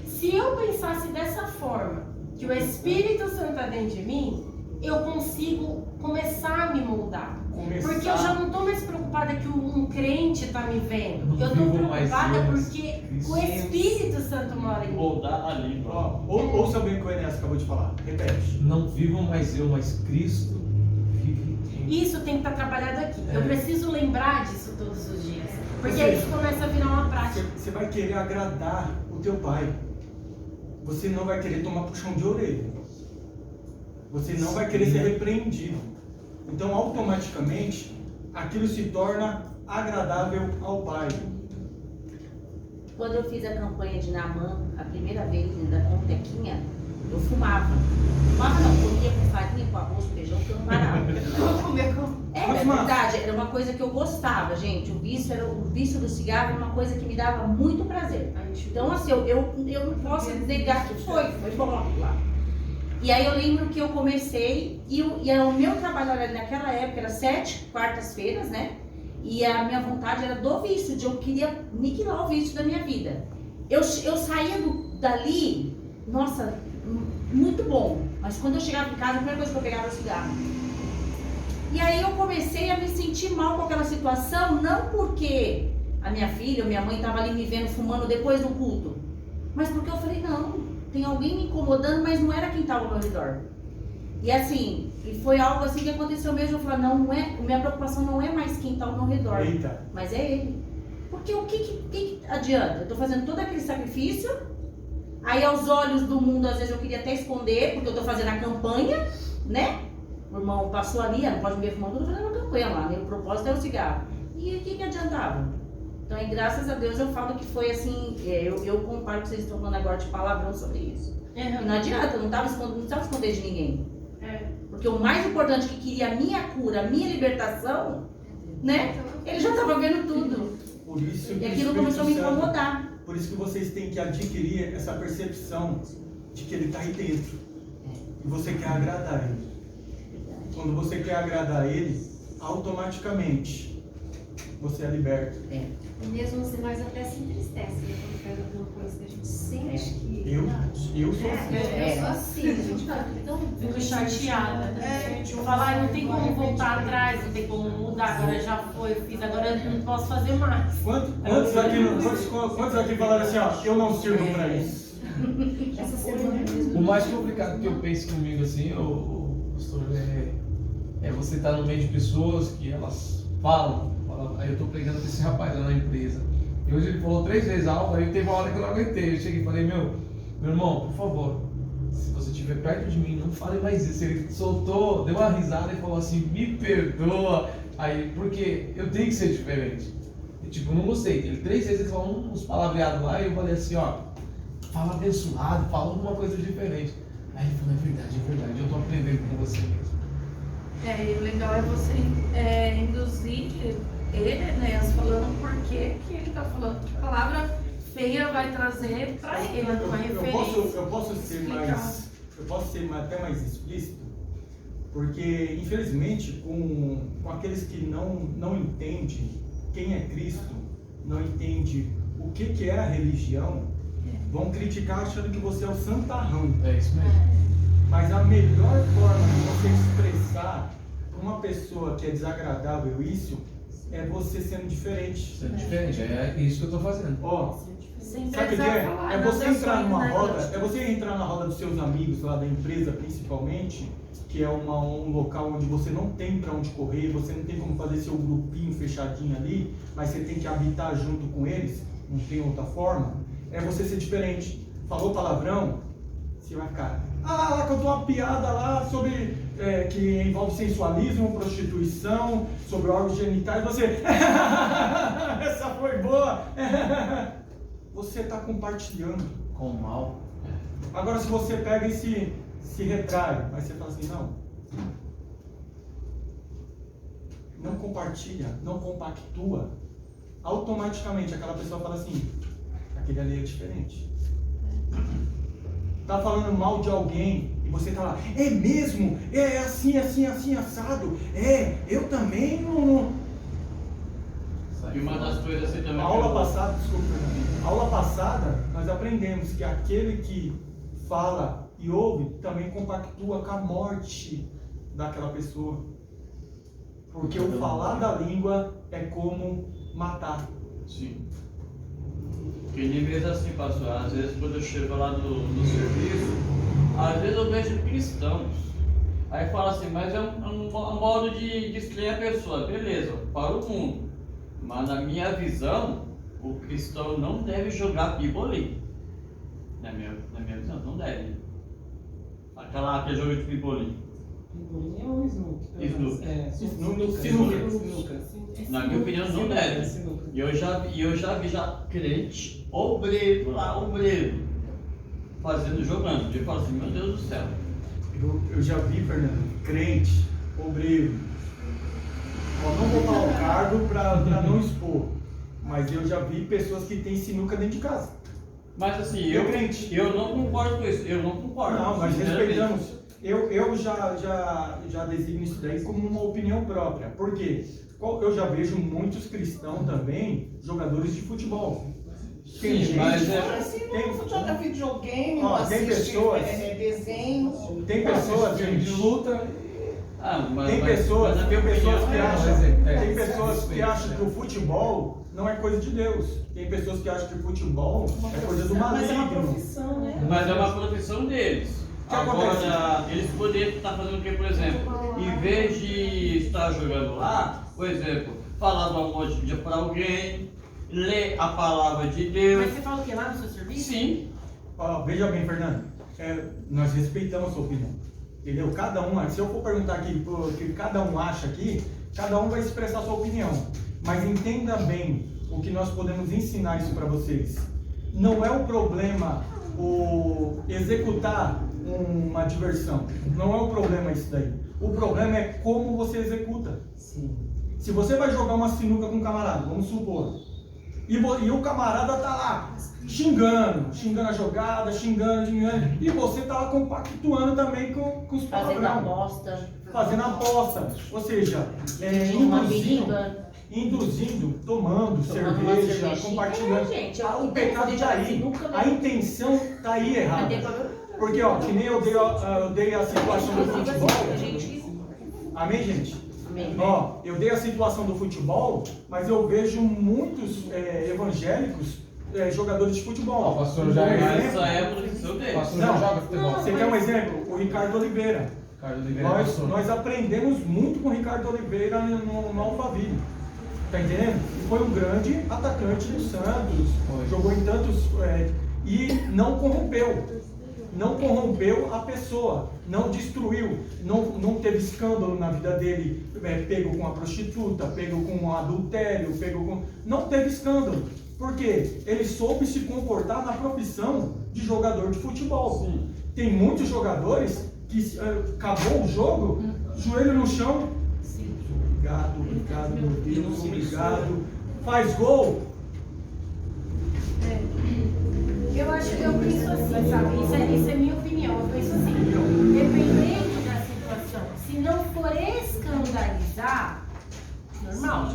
Se eu pensasse dessa forma, que o Espírito Santo está dentro de mim, eu consigo começar a me moldar. Porque eu já não estou mais preocupada que um crente está me vendo. Eu estou preocupada porque o Espírito Santo mora em mim. Moldar a língua. Ó, ouça bem o que o Enéas acabou de falar. Repete. Não vivam mais eu, mas Cristo vive em mim. Isso tem que estar trabalhado aqui. Eu preciso lembrar disso todos os dias. Porque Ou seja, isso começa a virar uma prática. Você vai querer agradar o teu pai. Você não vai querer tomar puxão de orelha. Você não vai querer ser repreendido. Então, automaticamente, aquilo se torna agradável ao pai. Quando eu fiz a campanha de Naamã, a primeira vez, ainda com tequinha, eu fumava. Fumava não, comia com farinha, com arroz, feijão, que eu não parava. É verdade, era uma coisa que eu gostava, gente. O vício do cigarro era uma coisa que me dava muito prazer. Então, assim, eu não posso negar que foi bom aquilo lá. E aí eu lembro que eu comecei, e o meu trabalho naquela época era 7 quartas-feiras, né? E a minha vontade era do vício, de eu queria aniquilar o vício da minha vida. Eu saía dali, nossa, muito bom. Mas quando eu chegava em casa, a primeira coisa que eu pegava era o cigarro. E aí eu comecei a me sentir mal com aquela situação, não porque a minha filha ou minha mãe estava ali me vendo fumando depois do culto, mas porque eu falei, não, tem alguém me incomodando, mas não era quem estava ao meu redor. E assim, foi algo assim que aconteceu mesmo. Eu falei, não é, minha preocupação não é mais quem está ao meu redor, Eita. mas é ele. Porque o que adianta? Eu estou fazendo todo aquele sacrifício, aí aos olhos do mundo, às vezes eu queria até esconder, porque eu estou fazendo a campanha, né? O irmão passou ali, não pode me ver fumando, eu estou fazendo a campanha lá, né? O propósito é o cigarro. E o que adiantava? Então, aí, graças a Deus, eu falo que foi assim, eu comparo que vocês estão falando agora de palavrão sobre isso. E não adianta, eu não estava escondendo de ninguém. Porque o mais importante que queria a minha cura, a minha libertação, né? Ele já estava vendo tudo. Por isso que E aquilo começou a me incomodar. Por isso que vocês têm que adquirir essa percepção de que ele está aí dentro. E você quer agradar ele. Quando você quer agradar ele, automaticamente você é liberto. E mesmo assim, nós até se entristece, né? Quando faz alguma coisa que a gente sente que... Eu sou assim. Eu sou assim, a gente fica tão... Fico chateada. Falar, não tem como voltar atrás, não tem como mudar, agora já foi, eu fiz, agora eu não posso fazer mais. Quantos aqui falaram assim, ó, eu não sirvo pra isso? Essa semana mesmo... O mais complicado que eu penso comigo assim, pastor, é você estar no meio de pessoas que elas falam. Aí eu tô pregando com esse rapaz lá na empresa. E hoje ele falou 3 vezes algo, aí teve uma hora que eu não aguentei. Eu cheguei e falei, meu irmão, por favor, se você estiver perto de mim, não fale mais isso. Ele soltou, deu uma risada e falou assim, me perdoa. Aí, porque eu tenho que ser diferente. E, tipo, eu não gostei. Ele 3 vezes falou uns palavreados lá e eu falei assim, ó, fala abençoado, fala alguma coisa diferente. Aí ele falou, é verdade, eu tô aprendendo com você mesmo. E o legal é você induzir ele, né, falando por que ele tá falando que palavra feia vai trazer para ele. Eu posso ser até mais explícito, porque infelizmente com aqueles que não entendem quem é Cristo, não entendem o que é a religião, vão criticar achando que você é o santarrão. É isso mesmo. Mas a melhor forma de você expressar para uma pessoa que é desagradável isso é você sendo diferente. Sendo diferente, é isso que eu estou fazendo. Ó, sabe o que é? É você entrar numa roda, é você entrar na roda dos seus amigos lá da empresa principalmente, que é um local onde você não tem para onde correr, você não tem como fazer seu grupinho fechadinho ali, mas você tem que habitar junto com eles, não tem outra forma. É você ser diferente. Falou palavrão, você vai ficar, lá contou uma piada lá sobre que envolve sensualismo, prostituição, sobre órgãos genitais, você essa foi boa. Você está compartilhando com o mal. Agora se você pega e se retrai, aí você fala assim, não compartilha, não compactua, automaticamente aquela pessoa fala assim, aquele ali é diferente. Tá falando mal de alguém e você tá lá, é mesmo? É assim, assado? Eu também não... E uma das coisas assim também... A aula passada, nós aprendemos que aquele que fala e ouve também compactua com a morte daquela pessoa. Porque o falar da língua é como matar. Sim. Porque nem mesmo assim, pastor, às vezes quando eu chego lá no serviço, às vezes eu vejo cristãos, aí fala assim, mas é um modo de distrair a pessoa, beleza, para o mundo, mas na minha visão, o cristão não deve jogar pibolim, na minha visão, não deve, aquele jogo de pibolim. Pibolim é um snook. Sinuca. Na minha opinião, não deve. E eu já vi crente, obreiro, jogando. Eu falo assim, meu Deus do céu. Eu já vi, Fernando, crente, obreiro. Não vou falar o cargo para não expor, mas eu já vi pessoas que têm sinuca dentro de casa. Mas assim, eu não concordo com isso, Não, nós respeitamos. Eu já designo isso daí como uma opinião própria. Por quê? Eu já vejo muitos cristãos também, jogadores de futebol. Tem Sim, gente, mas Assim, não joga videogame, não tem assiste pessoas- desenho. tem pessoas, Time de gente, luta. tem pessoas, mas na tem minha pessoas opinião, que é, acham, é, tem é, pessoas que é, acham que o futebol não é coisa de Deus. Tem pessoas que acham que o futebol é coisa do Mas é uma maligno. profissão, né? Mas é uma profissão deles. Que Agora, eles poderiam estar fazendo o que, por exemplo? Em vez de estar jogando lá, por exemplo, falar do amor de dia para alguém, ler a palavra de Deus. Mas você fala o que lá no seu serviço? Sim. Ó, veja bem, Fernando, nós respeitamos a sua opinião, entendeu? Cada um, se eu for perguntar aqui o que cada um acha aqui, cada um vai expressar a sua opinião. Mas entenda bem o que nós podemos ensinar isso para vocês. Não é o problema o executar uma diversão, não é o problema isso daí. O problema é como você executa. Se você vai jogar uma sinuca com um camarada, vamos supor, e o camarada tá lá xingando a jogada, xingando, e você tá lá compactuando também com os Fazendo palavrão, aposta. fazendo aposta, ou seja, Uma briga. induzindo, tomando Uma cerveja, cervejinha. compartilhando. Gente, O pecado está aí, Nunca a intenção está aí errada. Porque, ó, que nem eu dei a situação do futebol. Amém, gente? Amém. Ó, eu dei a situação do futebol, mas eu vejo muitos evangélicos jogadores de futebol. Ó, o pastor já é- Mas isso aí é a profissão O deles. pastor Não. já joga futebol. Você quer um exemplo? O Ricardo Oliveira. Ricardo Oliveira é pastor. Nós aprendemos muito com o Ricardo Oliveira no Alphaville. Tá entendendo? Foi um grande atacante do Santos. Foi. Jogou em tantos. E não corrompeu. Não corrompeu a pessoa. Não destruiu. Não teve escândalo na vida dele. Pego com a prostituta, pego com o adultério, pego com. Não teve escândalo. Por quê? Ele soube se comportar na profissão de jogador de futebol. Sim. Tem muitos jogadores que acabou o jogo, joelho no chão. Obrigado, meu Deus, obrigado. Faz gol. Eu penso assim, sabe? Isso é minha opinião. Eu penso assim, dependendo da situação, se não for escandalizar, normal.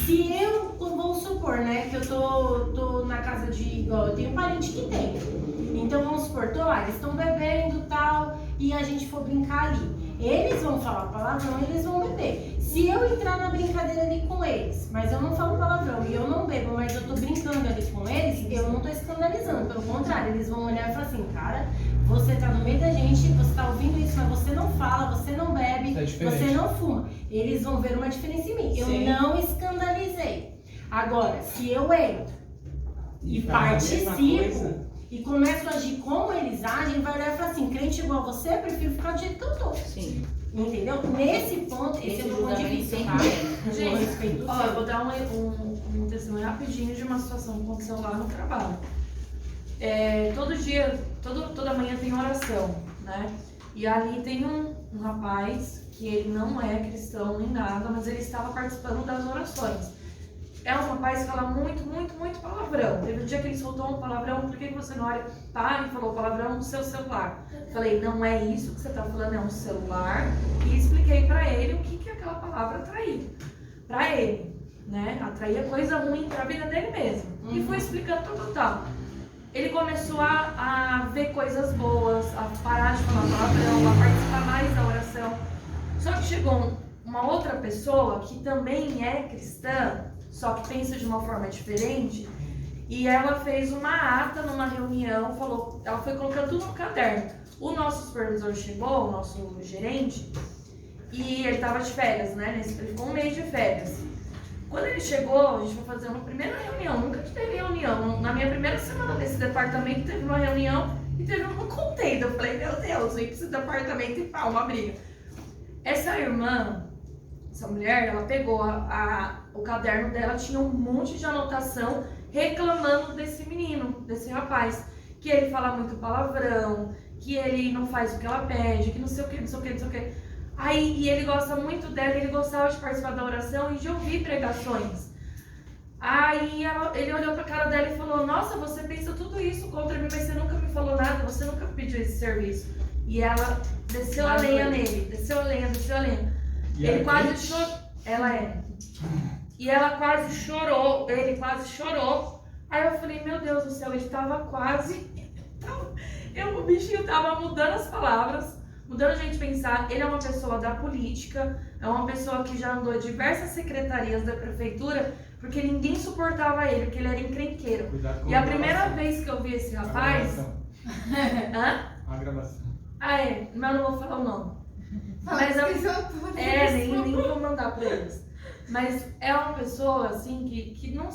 Se eu, vamos supor, né, que eu tô na casa de, eu tenho um parente que tem. Então vamos supor, tô lá, eles estão bebendo e tal, e a gente for brincar ali. Eles vão falar palavrão, eles vão beber. Se eu entrar na brincadeira ali com eles, mas eu não falo palavrão e eu não bebo, mas eu tô brincando ali com eles, eu não tô escandalizando. Pelo contrário, eles vão olhar e falar assim, cara, você tá no meio da gente, você tá ouvindo isso, mas você não fala, você não bebe, você não fuma. Eles vão ver uma diferença em mim. Eu não escandalizei. Agora, se eu entro e participo e começo a agir como eles agem, vai olhar e falar assim, crente igual você, eu prefiro ficar do jeito que eu tô. Sim. Entendeu? Nesse ponto, esse é o meu ponto de vista, tá? Eu respeito o Ó, eu seu. vou dar um testemunho rapidinho de uma situação que aconteceu lá no trabalho. Todo dia, toda manhã tem oração, né? E ali tem um rapaz que ele não é cristão nem nada, mas ele estava participando das orações. É um rapaz que fala muito palavrão. Teve um dia que ele soltou um palavrão, por que você não olha? Para e falou palavrão no seu celular. Falei, não é isso que você está falando, é um celular. E expliquei para ele o que aquela palavra atraía. Para ele, né? Atraía coisa ruim para a vida dele mesmo. E fui explicando tal. Ele começou a ver coisas boas, a parar de falar palavrão, a participar mais da oração. Só que chegou uma outra pessoa que também é cristã, só que pensa de uma forma diferente, e ela fez uma ata numa reunião, ela foi colocando tudo no caderno. O nosso supervisor chegou, o nosso gerente, e ele estava de férias, né? Ele ficou um mês de férias. Quando ele chegou, a gente foi fazer uma primeira reunião, nunca teve reunião. Na minha primeira semana nesse departamento teve uma reunião e teve um contendo. Eu falei, meu Deus, vem para esse departamento e pá, uma briga. Essa irmã, essa mulher, ela pegou o caderno dela, tinha um monte de anotação reclamando desse menino, desse rapaz, que ele fala muito palavrão, que ele não faz o que ela pede, que não sei o que, não sei o que, não sei o que. Aí, e ele gosta muito dela, ele gostava de participar da oração e de ouvir pregações. Aí ele olhou pra cara dela e falou, nossa, você pensa tudo isso contra mim, mas você nunca me falou nada, você nunca pediu esse serviço. E ela desceu a lenha nele, desceu a lenha. Ele quase chorou. Ela é. E ela quase chorou, ele quase chorou. Aí eu falei, meu Deus do céu, ele tava quase... o bichinho tava mudando as palavras, mudando a gente pensar. Ele é uma pessoa da política, é uma pessoa que já andou em diversas secretarias da prefeitura, porque ninguém suportava ele, porque ele era encrenqueiro. E a primeira vez que eu vi esse rapaz... Hã? A gravação. Ah, é, mas eu não vou falar o nome. Mas nem vou mandar pra eles. Mas é uma pessoa, assim, que não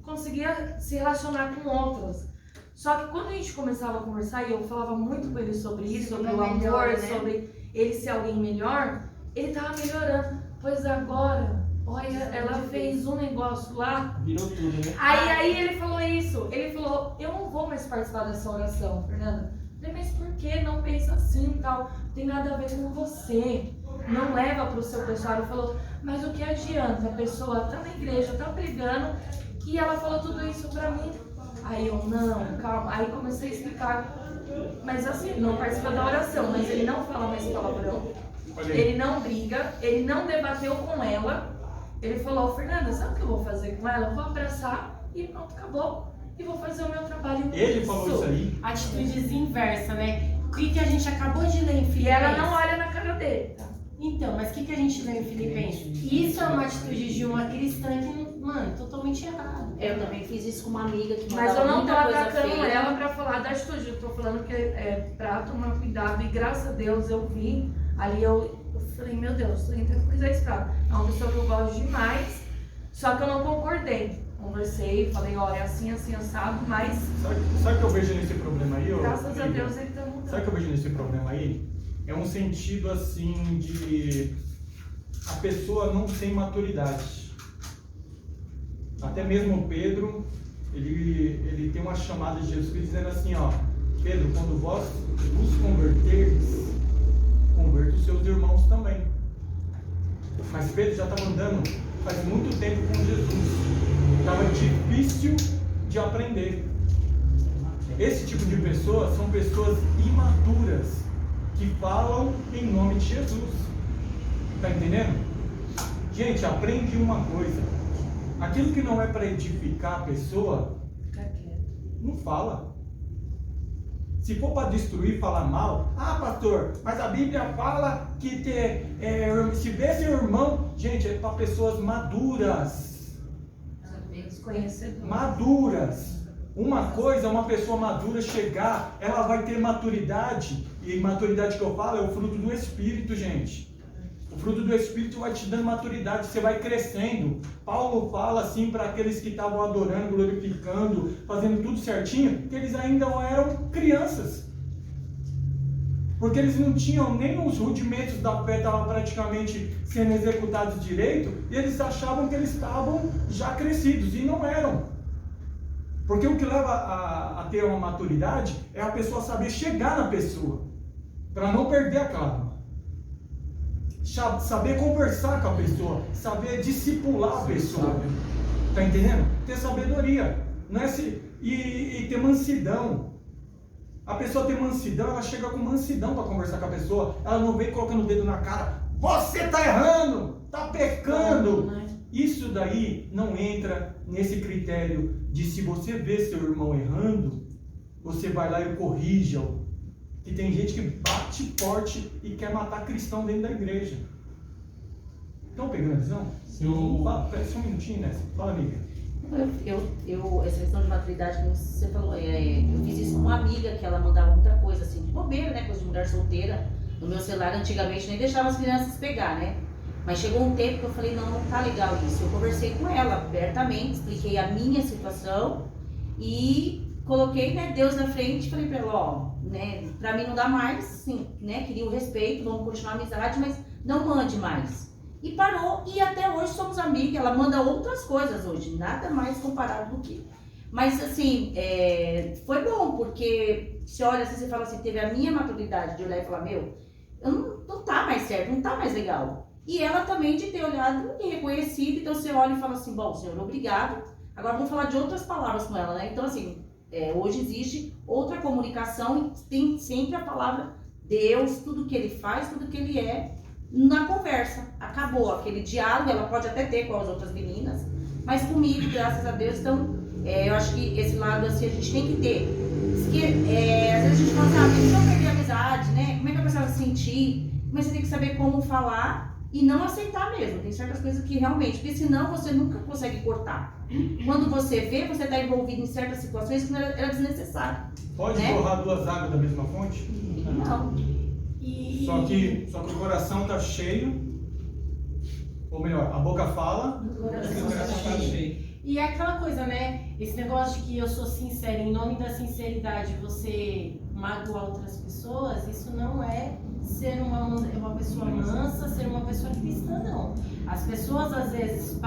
conseguia se relacionar com outras. Só que quando a gente começava a conversar, e eu falava muito com ele sobre isso, sobre o amor, né? Sobre ele ser alguém melhor, ele tava melhorando. Pois agora, olha, ela fez um negócio lá. Virou tudo, né? Aí ele falou isso. Ele falou, eu não vou mais participar dessa oração, Fernanda. Eu falei, mas por que? Não pensa assim e tal. Tem nada a ver com você. Não leva pro seu pessoal. Ele falou, mas o que adianta? A pessoa tá na igreja, tá pregando, e ela falou tudo isso pra mim. Aí eu, não, calma. Aí comecei a explicar. Mas assim, não participa da oração, mas ele não fala mais palavrão. Ele não briga, ele não debateu com ela. Ele falou, Fernanda, sabe o que eu vou fazer com ela? Eu vou abraçar e pronto, acabou. E vou fazer o meu trabalho. Ele falou isso aí? Atitudes inversas, né? O que a gente acabou de ler em Filipenses? E ela não olha na cara dele. Então, mas o que a gente lê em Filipenses? Isso é uma atitude de uma cristã que, mano, totalmente errado. Eu também fiz isso com uma amiga que Mas eu mandava não tô muita coisa atacando feia. ela pra falar da atitude. Eu tô falando que é pra tomar cuidado. E graças a Deus eu vi ali, eu falei, meu Deus, entra coisa estrada. É uma pessoa que eu gosto demais, só que eu não concordei. Conversei, falei, olha, é assim, assim, assado, mas... Sabe o que eu vejo nesse problema aí? Graças a Deus ele tá mudando. Sabe o que eu vejo nesse problema aí? É um sentido assim de... A pessoa não tem maturidade. Até mesmo Pedro, ele tem uma chamada de Jesus dizendo assim, ó, Pedro, quando vós vos converterdes, converta os seus irmãos também. Mas Pedro já estava andando faz muito tempo com Jesus. Estava difícil de aprender. Esse tipo de pessoas são pessoas imaturas que falam em nome de Jesus. Tá entendendo? Gente, aprende uma coisa. Aquilo que não é para edificar a pessoa, não fala. Se for para destruir, falar mal, ah, pastor, mas a Bíblia fala que se vê seu irmão, gente, é para pessoas maduras. Maduras. Uma coisa é uma pessoa madura chegar, ela vai ter maturidade, e maturidade que eu falo é o fruto do Espírito, gente. O fruto do Espírito vai te dando maturidade, você vai crescendo. Paulo fala assim para aqueles que estavam adorando, glorificando, fazendo tudo certinho, que eles ainda eram crianças. Porque eles não tinham nem os rudimentos da fé, estavam praticamente sendo executados direito, e eles achavam que eles estavam já crescidos, e não eram. Porque o que leva a ter uma maturidade é a pessoa saber chegar na pessoa, para não perder a calma. Saber conversar com a pessoa, saber discipular a pessoa. Tá entendendo? Ter sabedoria, não é e ter mansidão. A pessoa tem mansidão, ela chega com mansidão para conversar com a pessoa. Ela não vem colocando o dedo na cara. Você tá errando, tá pecando. Isso daí não entra nesse critério de se você vê seu irmão errando, você vai lá e corrija-o. Que tem gente que bate forte e quer matar cristão dentro da igreja. Estão pegando a visão? Espera só um minutinho, né? Fala, amiga. Essa questão de maturidade que você falou, eu fiz isso com uma amiga que ela mandava muita coisa assim, de bobeira, né? Coisa de mulher solteira. No meu celular antigamente nem deixava as crianças pegar, né? Mas chegou um tempo que eu falei, não tá legal isso. Eu conversei com ela abertamente, expliquei a minha situação e coloquei, né, Deus na frente, falei pra ela, ó, né, pra mim não dá mais, sim, né, queria o respeito, vamos continuar a amizade, mas não mande mais. E parou, e até hoje somos amigas, ela manda outras coisas hoje, nada mais comparado do que. Mas assim, foi bom, porque se olha assim, você fala assim, teve a minha maturidade de olhar e falar, meu, eu não tá mais certo, não tá mais legal. E ela também de ter olhado e reconhecido, então você olha e fala assim, bom, Senhor, obrigado. Agora vamos falar de outras palavras com ela, né? Então assim, hoje existe outra comunicação e tem sempre a palavra Deus, tudo que Ele faz, tudo que Ele é, na conversa. Acabou aquele diálogo, ela pode até ter com as outras meninas, mas comigo, graças a Deus, então, eu acho que esse lado assim a gente tem que ter. Às vezes a gente fala assim, se eu perder a amizade, né? Como é que a pessoa vai se sentir? Mas você tem que saber como falar e não aceitar mesmo. Tem certas coisas que realmente, porque senão você nunca consegue cortar. Quando você vê, você está envolvido em certas situações que não era desnecessário. Pode né? jorrar duas águas da mesma fonte? Não. Só que o coração está cheio, ou melhor, a boca fala, O coração Esse está tá cheio. cheio. E é aquela coisa, né? Esse negócio de que eu sou sincera, em nome da sinceridade você magoar outras pessoas, isso não é ser uma pessoa mansa, ser uma pessoa cristã, não. As pessoas, às vezes,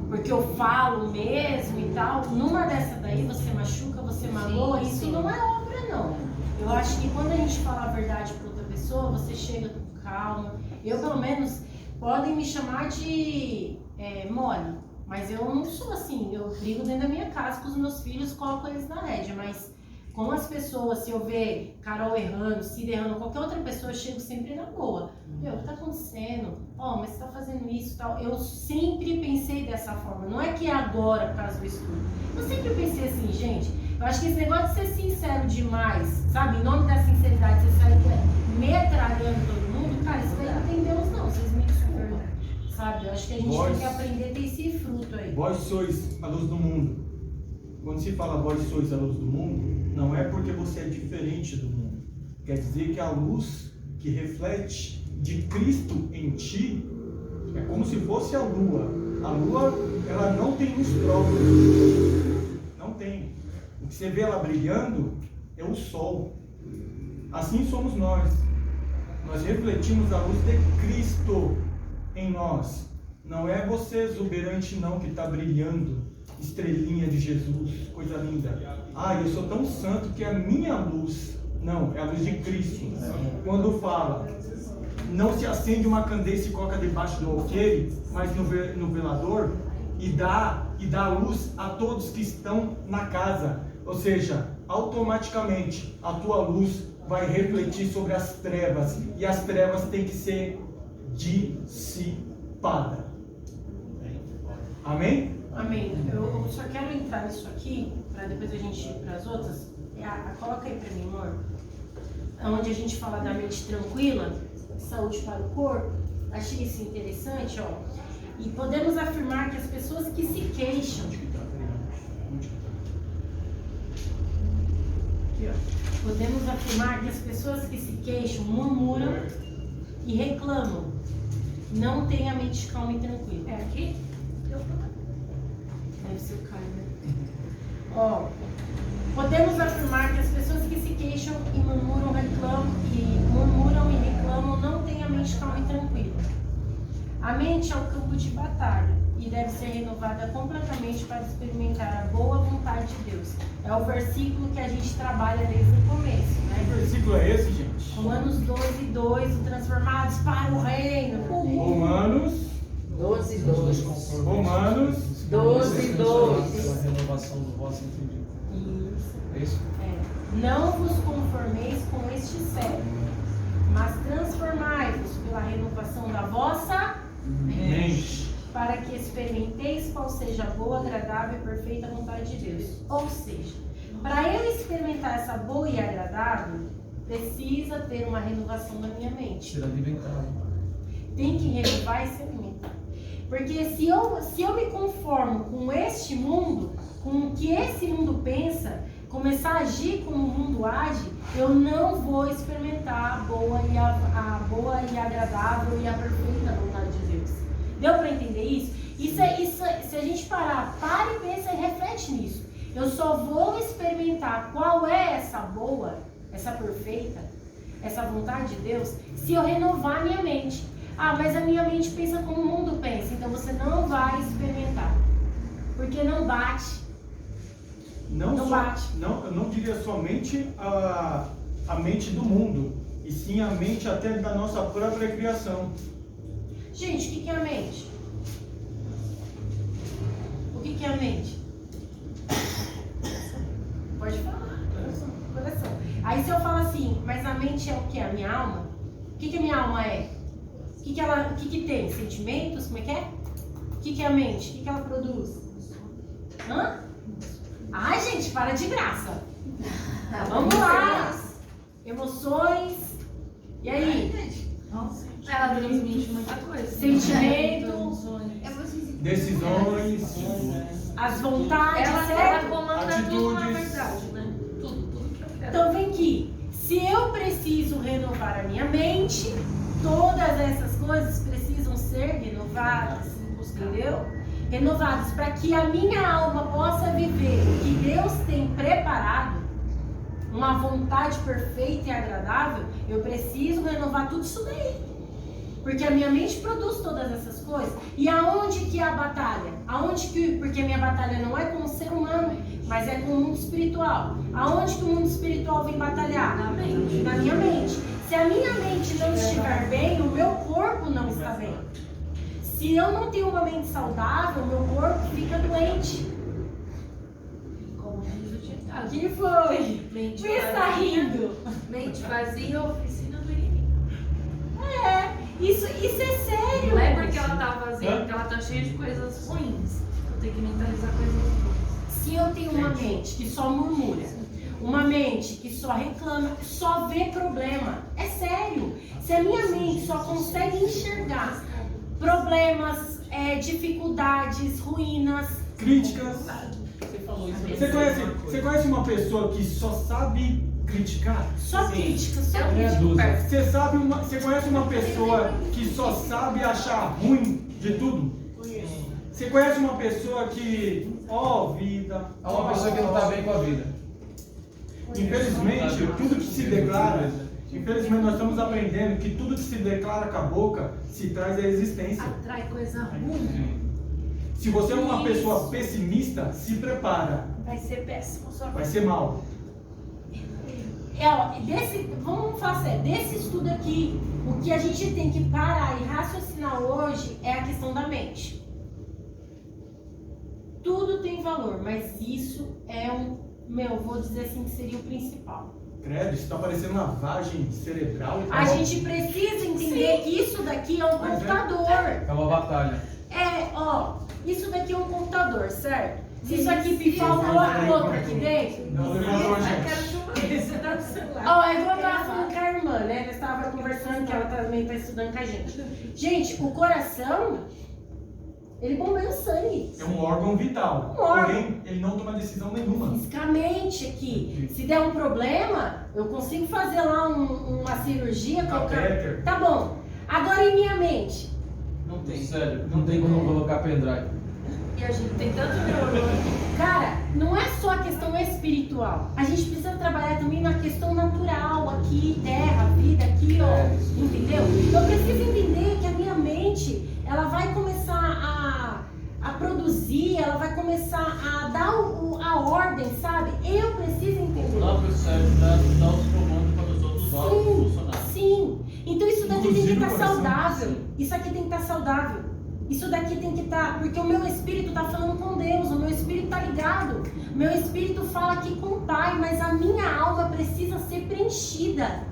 porque eu falo mesmo e tal, numa dessa daí você machuca, você magoa, Sim, isso sim. não é obra, não. Eu acho que quando a gente fala a verdade para outra pessoa, você chega com calma. Eu, pelo menos, podem me chamar de mole, mas eu não sou assim. Eu brigo dentro da minha casa com os meus filhos, coloco eles na rédea, mas com as pessoas, se eu ver Carol errando, Cida errando, qualquer outra pessoa, eu chego sempre na boa. Meu, o que tá acontecendo? Mas você tá fazendo isso e tal. Eu sempre pensei dessa forma. Não é que é agora, por causa do estudo. Eu sempre pensei assim, gente, eu acho que esse negócio de ser sincero demais, sabe? Em nome da sinceridade, você sai metralhando todo mundo, cara, isso daí não tem Deus não, vocês me desculpem. Sabe? Eu acho que a gente tem que aprender a ter esse fruto aí. vós sois a luz do mundo. Quando se fala vós sois a luz do mundo, não é porque você é diferente do mundo. Quer dizer que a luz que reflete de Cristo em ti é como se fosse a lua. A lua, ela não tem luz própria. Não tem. O que você vê ela brilhando é o sol. Assim somos nós. Nós refletimos a luz de Cristo em nós. Não é você exuberante não que está brilhando. Estrelinha de Jesus, coisa linda. Eu sou tão santo que é a minha luz. Não, é a luz de Cristo. Quando fala, não se acende uma candeia e se coloca debaixo do alqueire, mas no velador, e dá luz a todos que estão na casa. Ou seja, automaticamente a tua luz vai refletir sobre as trevas, e as trevas têm que ser dissipadas. Amém? Amém. Eu só quero entrar nisso aqui, para depois a gente ir para as outras. Coloca aí para mim, amor. Onde a gente fala da mente tranquila, saúde para o corpo. Achei isso interessante, ó. E podemos afirmar que as pessoas que se queixam... Aqui, ó. Podemos afirmar que as pessoas que se queixam, murmuram e reclamam, não têm a mente calma e tranquila. É aqui? Deve ser o Caio, né? Podemos afirmar que as pessoas que se queixam e murmuram e reclamam não têm a mente calma e tranquila. A mente é o campo de batalha e deve ser renovada completamente para experimentar a boa vontade de Deus. É o versículo que a gente trabalha desde o começo, né? Que versículo é esse, gente? Romanos 12:2, transformados para o reino. Romanos 12:2. Romanos 12:2. A renovação do vosso entendimento. Isso. É isso? Não vos conformeis com este século, mas transformai-vos pela renovação da vossa mente, para que experimenteis qual seja a boa, agradável e perfeita vontade de Deus. Ou seja, para eu experimentar essa boa e agradável, precisa ter uma renovação da minha mente. Ser alimentado. Tem que renovar e se alimentar. Porque se eu me conformo com este mundo, com o que esse mundo pensa, começar a agir como o mundo age, eu não vou experimentar a boa e agradável e a perfeita vontade de Deus. Deu para entender isso? Se a gente para e pensa e reflete nisso. Eu só vou experimentar qual é essa boa, essa perfeita, essa vontade de Deus, se eu renovar minha mente. Mas a minha mente pensa como o mundo pensa, então você não vai experimentar, porque não bate. Eu não diria somente a mente do mundo, e sim a mente até da nossa própria criação. Gente, o que é a mente? O que é a mente? Pode falar, coração. Aí se eu falo assim, mas a mente é o que? A minha alma? O que a minha alma é? que tem? Sentimentos? Como é que é? O que é a mente? O que ela produz? Hã? Ai, gente, para de graça. Vamos lá. Emoções. E aí? Ela transmite muita coisa. Sentimento. Decisões, As vontades, Ela certo? comanda tudo, na atitudes. verdade, né? Tudo que eu quero. Então vem aqui. Se eu preciso renovar a minha mente, todas essas coisas precisam ser renovadas, entendeu? Renovadas para que a minha alma possa viver o que Deus tem preparado, uma vontade perfeita e agradável. Eu preciso renovar tudo isso daí. Porque a minha mente produz todas essas coisas. E aonde que é a batalha? Porque a minha batalha não é com o ser humano, mas é com o mundo espiritual. Aonde que o mundo espiritual vem batalhar? Na mente. Na minha mente. Se a minha mente não estiver bem, o meu corpo não está bem. Se eu não tenho uma mente saudável, o meu corpo fica doente. Como diz o ditado. O que foi? Mente Por que você está rindo? Mente vazia, oficina do inimigo. Isso é sério. Não é porque ela tá vazia, porque ela tá cheia de coisas ruins. Eu tenho que mentalizar coisas boas. Se eu tenho uma mente que só murmura, uma mente que só reclama, só vê problema, é sério. Se a minha mente só consegue enxergar problemas, dificuldades, ruínas, Críticas. Você falou isso. Você conhece uma pessoa que só sabe criticar? só crítica, só Meia crítica. dúzia. Você conhece uma pessoa que só sabe achar ruim de tudo? Você conhece uma pessoa que, vida. É uma pessoa que não está bem com a vida. Infelizmente, tudo que se declara, infelizmente nós estamos aprendendo que tudo que se declara com a boca se traz à existência. Atrai coisa ruim. Se você é uma pessoa pessimista, se prepara, Vai ser péssimo sua vai vida. ser mal. Vamos falar sério, desse estudo aqui, o que a gente tem que parar e raciocinar hoje é a questão da mente. Tudo tem valor, mas isso é vou dizer assim que seria o principal. Credo, isso está parecendo uma lavagem cerebral. A gente precisa entender que isso daqui é um Mas é. computador. É uma batalha. Isso daqui é um computador, certo? Se isso aqui pifar o outro aqui dentro. Não levantou a gente. Você dá no celular. É igual eu tava falando com a irmã, né? Nós estávamos conversando que ela também está estudando com a gente. Gente, o coração, ele bombeia o sangue. É um órgão vital. Um órgão. Porém, ele não toma decisão nenhuma. Fisicamente aqui. Se der um problema, eu consigo fazer lá uma cirurgia. Catéter. Tá bom. Agora em minha mente. Não tem, sério. Não tem como colocar pendrive. E a gente tem tanto neurônio. Cara, não é só a questão espiritual. A gente precisa trabalhar também na questão natural, aqui, terra, vida, aqui, ó. Entendeu? Eu preciso entender que a minha mente, ela vai começar a produzir, ela vai começar a dar a ordem, sabe? Eu preciso O entender. próprio cérebro dá os comandos para os outros órgãos funcionarem. Sim. Então isso daqui tem que Inclusive estar o coração. saudável. Isso aqui tem que estar saudável. Isso daqui tem que estar, porque o meu espírito está falando com Deus, o meu espírito está ligado. O meu espírito fala aqui com o Pai, mas a minha alma precisa ser preenchida.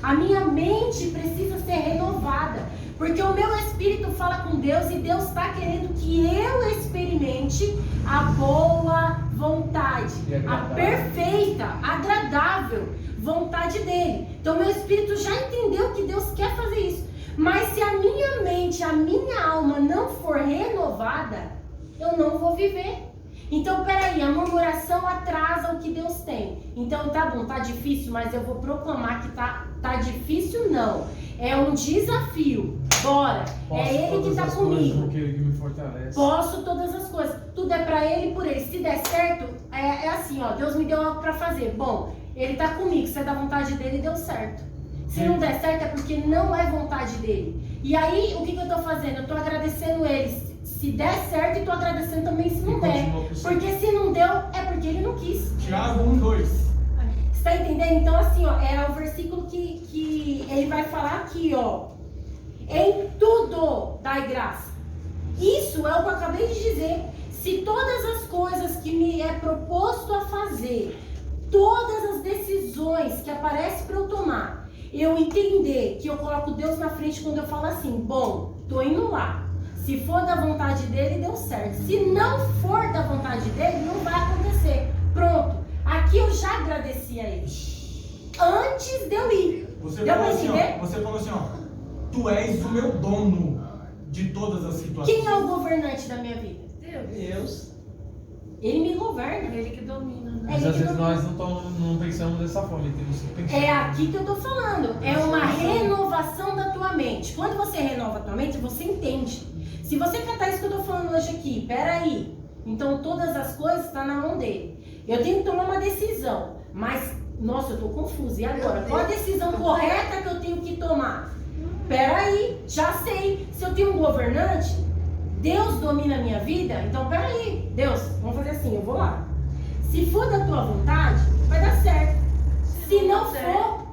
A minha mente precisa ser renovada. Porque o meu espírito fala com Deus e Deus está querendo que eu experimente a boa vontade, a perfeita, agradável vontade dele. Então meu espírito já entendeu que Deus quer fazer isso. Mas se a minha mente, a minha alma não for renovada, eu não vou viver. Então, peraí, a murmuração atrasa o que Deus tem. Então, tá bom, tá difícil, mas eu vou proclamar que tá difícil, não. É um desafio. Bora. É Ele que tá comigo. Porque Ele que me fortalece. Posso todas as coisas. Tudo é pra Ele e por Ele. Se der certo, é assim, ó. Deus me deu algo pra fazer. Bom, Ele tá comigo. Se é da vontade dele, deu certo. Se não der certo, é porque não é vontade dele. E aí, o que eu tô fazendo? Eu tô agradecendo Ele se der certo e tô agradecendo também se não der. Porque se não deu, é porque Ele não quis. Tiago 1:2. Você tá entendendo? Então, assim, ó, é o versículo que ele vai falar aqui, ó. Em tudo dai graça. Isso é o que eu acabei de dizer. Se todas as coisas que me é proposto a fazer, todas as decisões que aparecem para eu tomar, eu entender que eu coloco Deus na frente quando eu falo assim, bom, tô indo lá. Se for da vontade dele, deu certo. Se não for da vontade dele, não vai acontecer. Pronto. Aqui eu já agradeci a ele. Antes de eu ir. Você Deu falou pra assim, entender? ó, você falou assim, ó, tu és o meu dono de todas as situações. Quem é o governante da minha vida? Deus. Ele me governa. Ele que domina, né? Mas ele às que vezes domina. nós não pensamos dessa forma, temos que pensar. É aqui que eu tô falando. É uma renovação da tua mente. Quando você renova a tua mente, você entende. Se você catar isso que eu tô falando hoje aqui, peraí. Então todas as coisas estão na mão dele. Eu tenho que tomar uma decisão. Mas, nossa, eu tô confusa. E agora? Qual a decisão correta que eu tenho que tomar? Peraí, já sei. Se eu tenho um governante, Deus domina a minha vida, então peraí. Deus, vamos fazer assim, eu vou lá. Se for da tua vontade, vai dar certo. Se não for,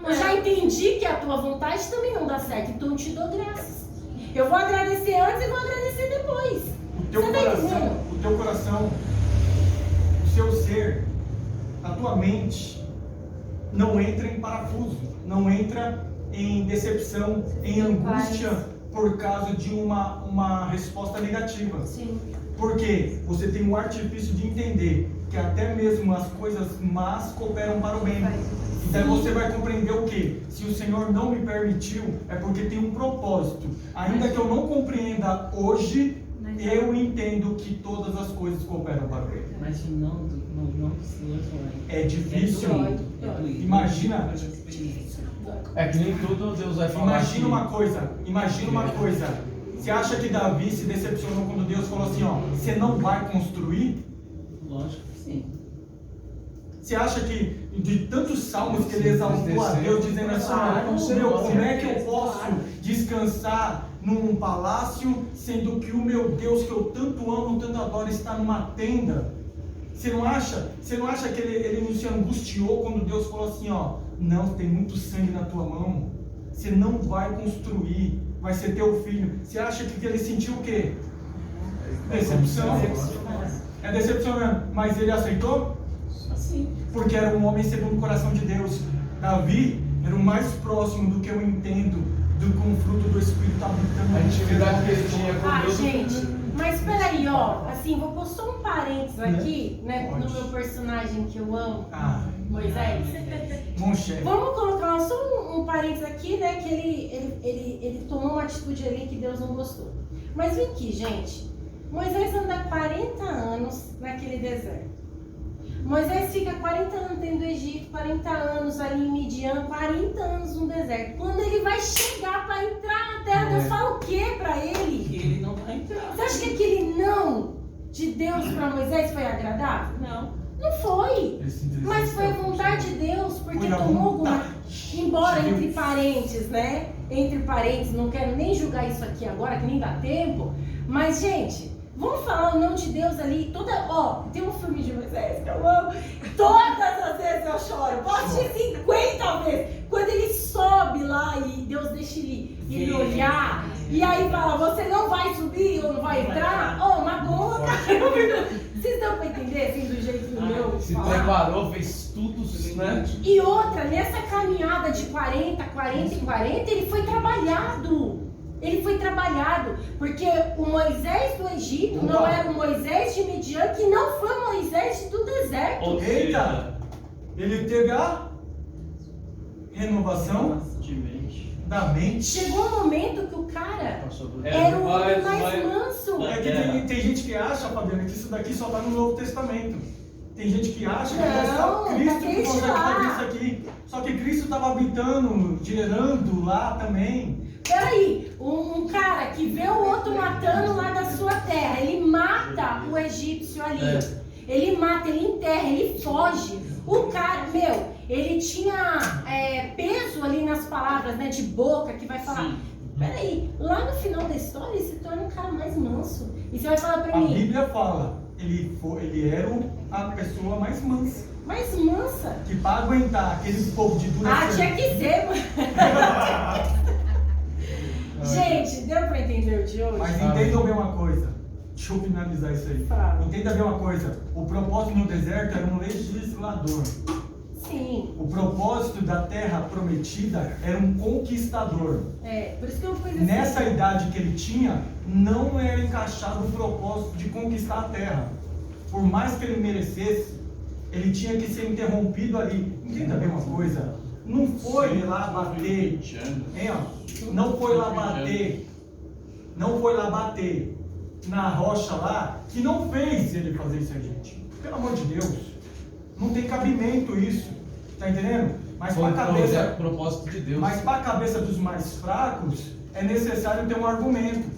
eu já entendi que a tua vontade também não dá certo. Então eu te dou graças. Eu vou agradecer antes e vou agradecer depois. O teu coração, o seu ser, a tua mente não entra em parafuso, não entra em decepção, em angústia por causa de uma resposta negativa. Sim. Porque você tem um artifício de entender que até mesmo as coisas más cooperam para o bem. Então você vai compreender o que? Se o Senhor não me permitiu, é porque tem um propósito. Ainda que eu não compreenda hoje, eu entendo que todas as coisas cooperam para o bem. Mas se não É difícil. doído. Imagina. É que nem tudo Deus vai falar. Imagina uma coisa. Você acha que Davi se decepcionou quando Deus falou assim, ó, você não vai construir? Lógico que sim. Você acha que de tantos salmos que ele exaltou a Deus, dizendo assim, ó, como é que eu posso descansar num palácio, sendo que o meu Deus que eu tanto amo, tanto adoro, está numa tenda? Você não acha que ele não se angustiou quando Deus falou assim, ó, não, tem muito sangue na tua mão, você não vai construir, vai ser teu filho. Você acha que ele sentiu o quê? Decepção. É decepcionante, mas ele aceitou? Assim. Porque era um homem segundo o coração de Deus. Davi era o mais próximo do que eu entendo com o fruto do Espírito habitando. A intimidade que ele tinha com Deus. Gente, mas peraí, ó, assim, vou pôr só um parênteses aqui, né, no meu personagem que eu amo, Moisés. Bom chefe. Vamos colocar só um parênteses aqui, né, que ele tomou uma atitude ali que Deus não gostou. Mas vem aqui, gente, Moisés anda 40 anos naquele deserto. Moisés fica 40 anos dentro do Egito, 40 anos ali em Midian, 40 anos no deserto. Quando ele vai chegar para entrar na terra, Deus fala o que para ele? Que ele não vai entrar. Você acha que aquele não de Deus para Moisés foi agradável? Não. Não foi. Mas foi a vontade de Deus, porque tomou alguma... Embora entre parênteses, né? Entre parênteses, não quero nem julgar isso aqui agora, que nem dá tempo. Mas, gente... Vamos falar o não de Deus ali, tem um filme de Moisés que eu amo, todas as vezes eu choro, pode ser 50 vezes, quando ele sobe lá e Deus deixa ele olhar, e aí fala, você não vai subir ou não vai entrar, magoa, cara, vocês dão pra entender, assim, do jeito do meu Se falar? preparou, fez tudo, né? E outra, nessa caminhada de 40 e 40, ele foi trabalhado. Ele foi trabalhado, porque o Moisés do Egito não era o Moisés de Midian, que não foi o Moisés do deserto. Eita! Ele teve a renovação da mente. Chegou um momento que o cara era o homem mais manso. É que tem gente que acha, Fabiana, que isso daqui só está no Novo Testamento. Tem gente que acha que é só Cristo que consegue fazer isso aqui. Só que Cristo estava habitando, gerando lá também. Peraí, um cara que vê o outro matando lá da sua terra, ele mata o egípcio ali. Ele mata, ele enterra, ele foge. O cara, ele tinha peso ali nas palavras, né, de boca, que vai falar. Peraí, lá no final da história ele se torna um cara mais manso. E você vai falar pra mim. A Bíblia fala, ele era a pessoa mais mansa. Mais mansa? Que para aguentar aquele povo de dura tinha que ser, mano. Gente, deu pra entender o de hoje? Mas entendam bem uma coisa. Deixa eu finalizar isso aí. Entenda bem uma coisa. O propósito no deserto era um legislador. Sim. O propósito da terra prometida era um conquistador. Por isso que eu fiz assim. Nessa idade que ele tinha, não era encaixado o propósito de conquistar a terra. Por mais que ele merecesse, ele tinha que ser interrompido ali. Entenda bem uma coisa, não foi lá bater, hein, ó, não foi lá bater na rocha lá, que não fez ele fazer isso a gente. Pelo amor de Deus, não tem cabimento isso, tá entendendo? Mas Foi para o propósito de Deus. Mas para a cabeça dos mais fracos, é necessário ter um argumento.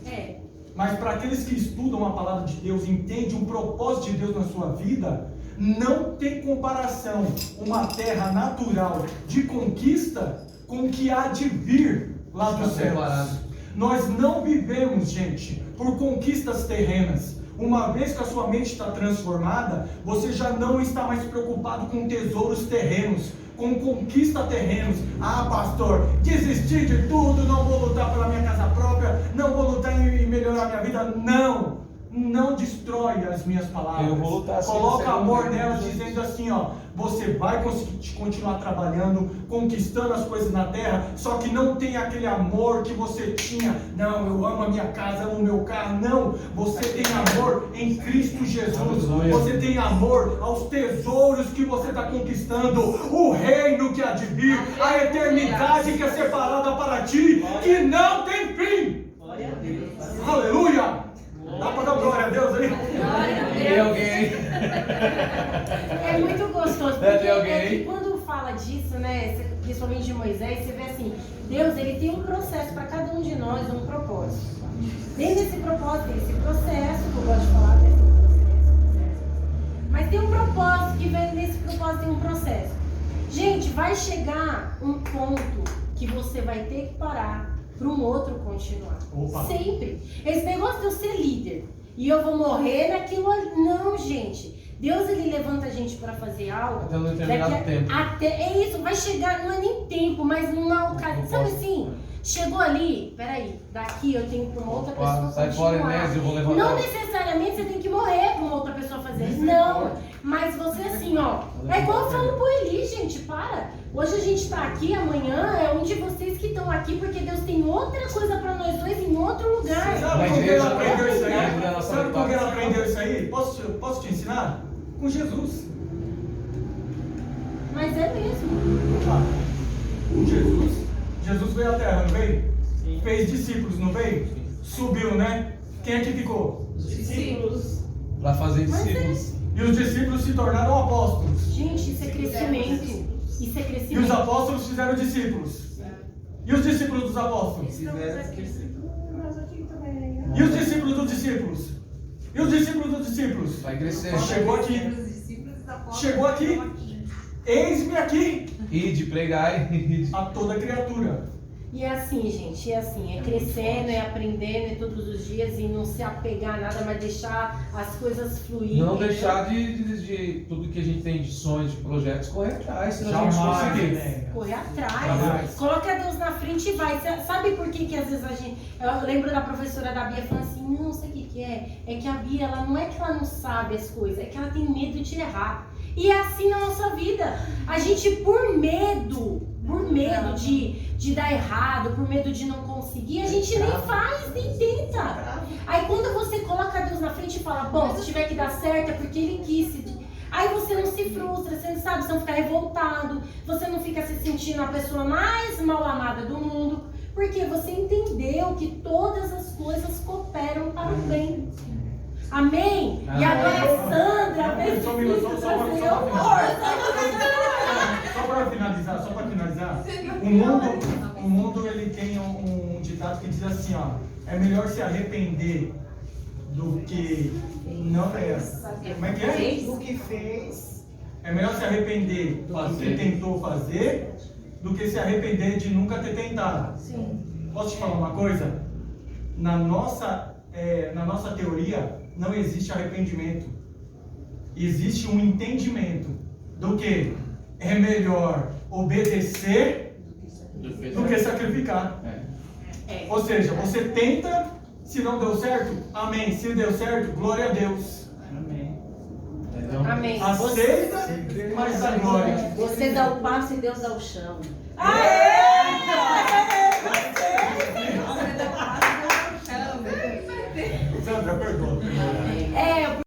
Mas para aqueles que estudam a palavra de Deus, entendem um propósito de Deus na sua vida, não tem comparação uma terra natural de conquista com o que há de vir lá do céu. Nós não vivemos, gente, por conquistas terrenas. Uma vez que a sua mente está transformada, você já não está mais preocupado com tesouros terrenos, com conquista terrenos. Ah, pastor, desisti de tudo, não vou lutar pela minha casa própria, não vou lutar em melhorar minha vida. Não destrói as minhas palavras. Eu vou lutar assim. Coloca amor nelas, dizendo assim, ó, você vai conseguir continuar trabalhando, conquistando as coisas na terra, só que não tem aquele amor que você tinha. Não, eu amo a minha casa, amo o meu carro. Não, você tem amor em Cristo Jesus. Você tem amor aos tesouros que você está conquistando, o reino que há de vir, a eternidade que é separada para ti, que não tem fim. Aleluia! Dá para dar glória a Deus aí? Tem alguém? É muito gostoso, porque Tem alguém? que quando fala disso, né, principalmente de Moisés, você vê assim, Deus, ele tem um processo para cada um de nós, um propósito. Dentro desse propósito, tem esse processo, que eu gosto de falar, tem processo. Mas tem um propósito, que vem nesse propósito, tem um processo. Gente, vai chegar um ponto que você vai ter que parar para um outro continuar. Opa. Sempre. Esse negócio de eu ser líder e eu vou morrer naquilo ali. Não, gente. Deus, ele levanta a gente para fazer algo. Até um determinado tempo. É isso, vai chegar, não é nem tempo, mas numa ocasião. Sabe assim? Chegou ali, peraí, daqui eu tenho que para uma outra pessoa sai fora, Inés, eu vou levantar. Não necessariamente você tem que morrer para uma outra pessoa fazer isso. Não, mas você assim, ó. É igual eu falo pro Eli, gente, para. Hoje a gente tá aqui, amanhã é um de vocês que estão aqui, porque Deus tem outra coisa para nós dois em outro lugar. Sabe como ele aprendeu isso aí? Sabe como ele aprendeu isso aí? Posso te ensinar? Com Jesus. Mas é mesmo. Com Jesus veio à terra, não veio? Sim. Fez discípulos, não veio? Sim. Subiu, né? Quem é que ficou? Os discípulos. Para fazer discípulos. E os discípulos se tornaram apóstolos. Gente, isso é crescimento. Isso é crescimento. E os apóstolos fizeram discípulos. E os discípulos dos apóstolos? Estamos aqui. Nós aqui também. E os discípulos dos discípulos? E os discípulos dos discípulos? Vai crescer. Chegou aqui. Chegou aqui. Eis-me aqui. Ide, pregai. A toda criatura. E é assim, gente, é assim, é crescendo, é aprendendo, é todos os dias e não se apegar a nada, mas deixar as coisas fluírem. Não deixar de tudo que a gente tem de sonhos, de projetos, correr atrás, senão a gente conseguir. Correr atrás, coloca Deus na frente e vai. Sabe por que às vezes a gente... Eu lembro da professora da Bia falando assim, não sei o que é. É que a Bia, ela não é que ela não sabe as coisas, é que ela tem medo de errar. E é assim na nossa vida. A gente, por medo de dar errado, por medo de não conseguir, a gente nem faz, nem tenta. Aí quando você coloca Deus na frente e fala, bom, se tiver que dar certo é porque Ele quis. Aí você não se frustra, você não sabe, você não fica revoltado, você não fica se sentindo a pessoa mais mal amada do mundo, porque você entendeu que todas as coisas cooperam para o bem. Amém? E agora a Sandra, Só para finalizar, o mundo ele tem um ditado que diz assim, ó, é melhor se arrepender do que não é. Como é que é? Do que fez. É melhor se arrepender do que tentou fazer do que se arrepender de nunca ter tentado. Sim. Posso te falar uma coisa? Na nossa teoria não existe arrependimento. Existe um entendimento do que é melhor obedecer do que sacrificar. Ou seja, você tenta, se não deu certo, amém. Se deu certo, glória a Deus. Amém. Então, Amém. Aceita, mas dá glória. Você dá o passo e Deus dá o chão. Aê!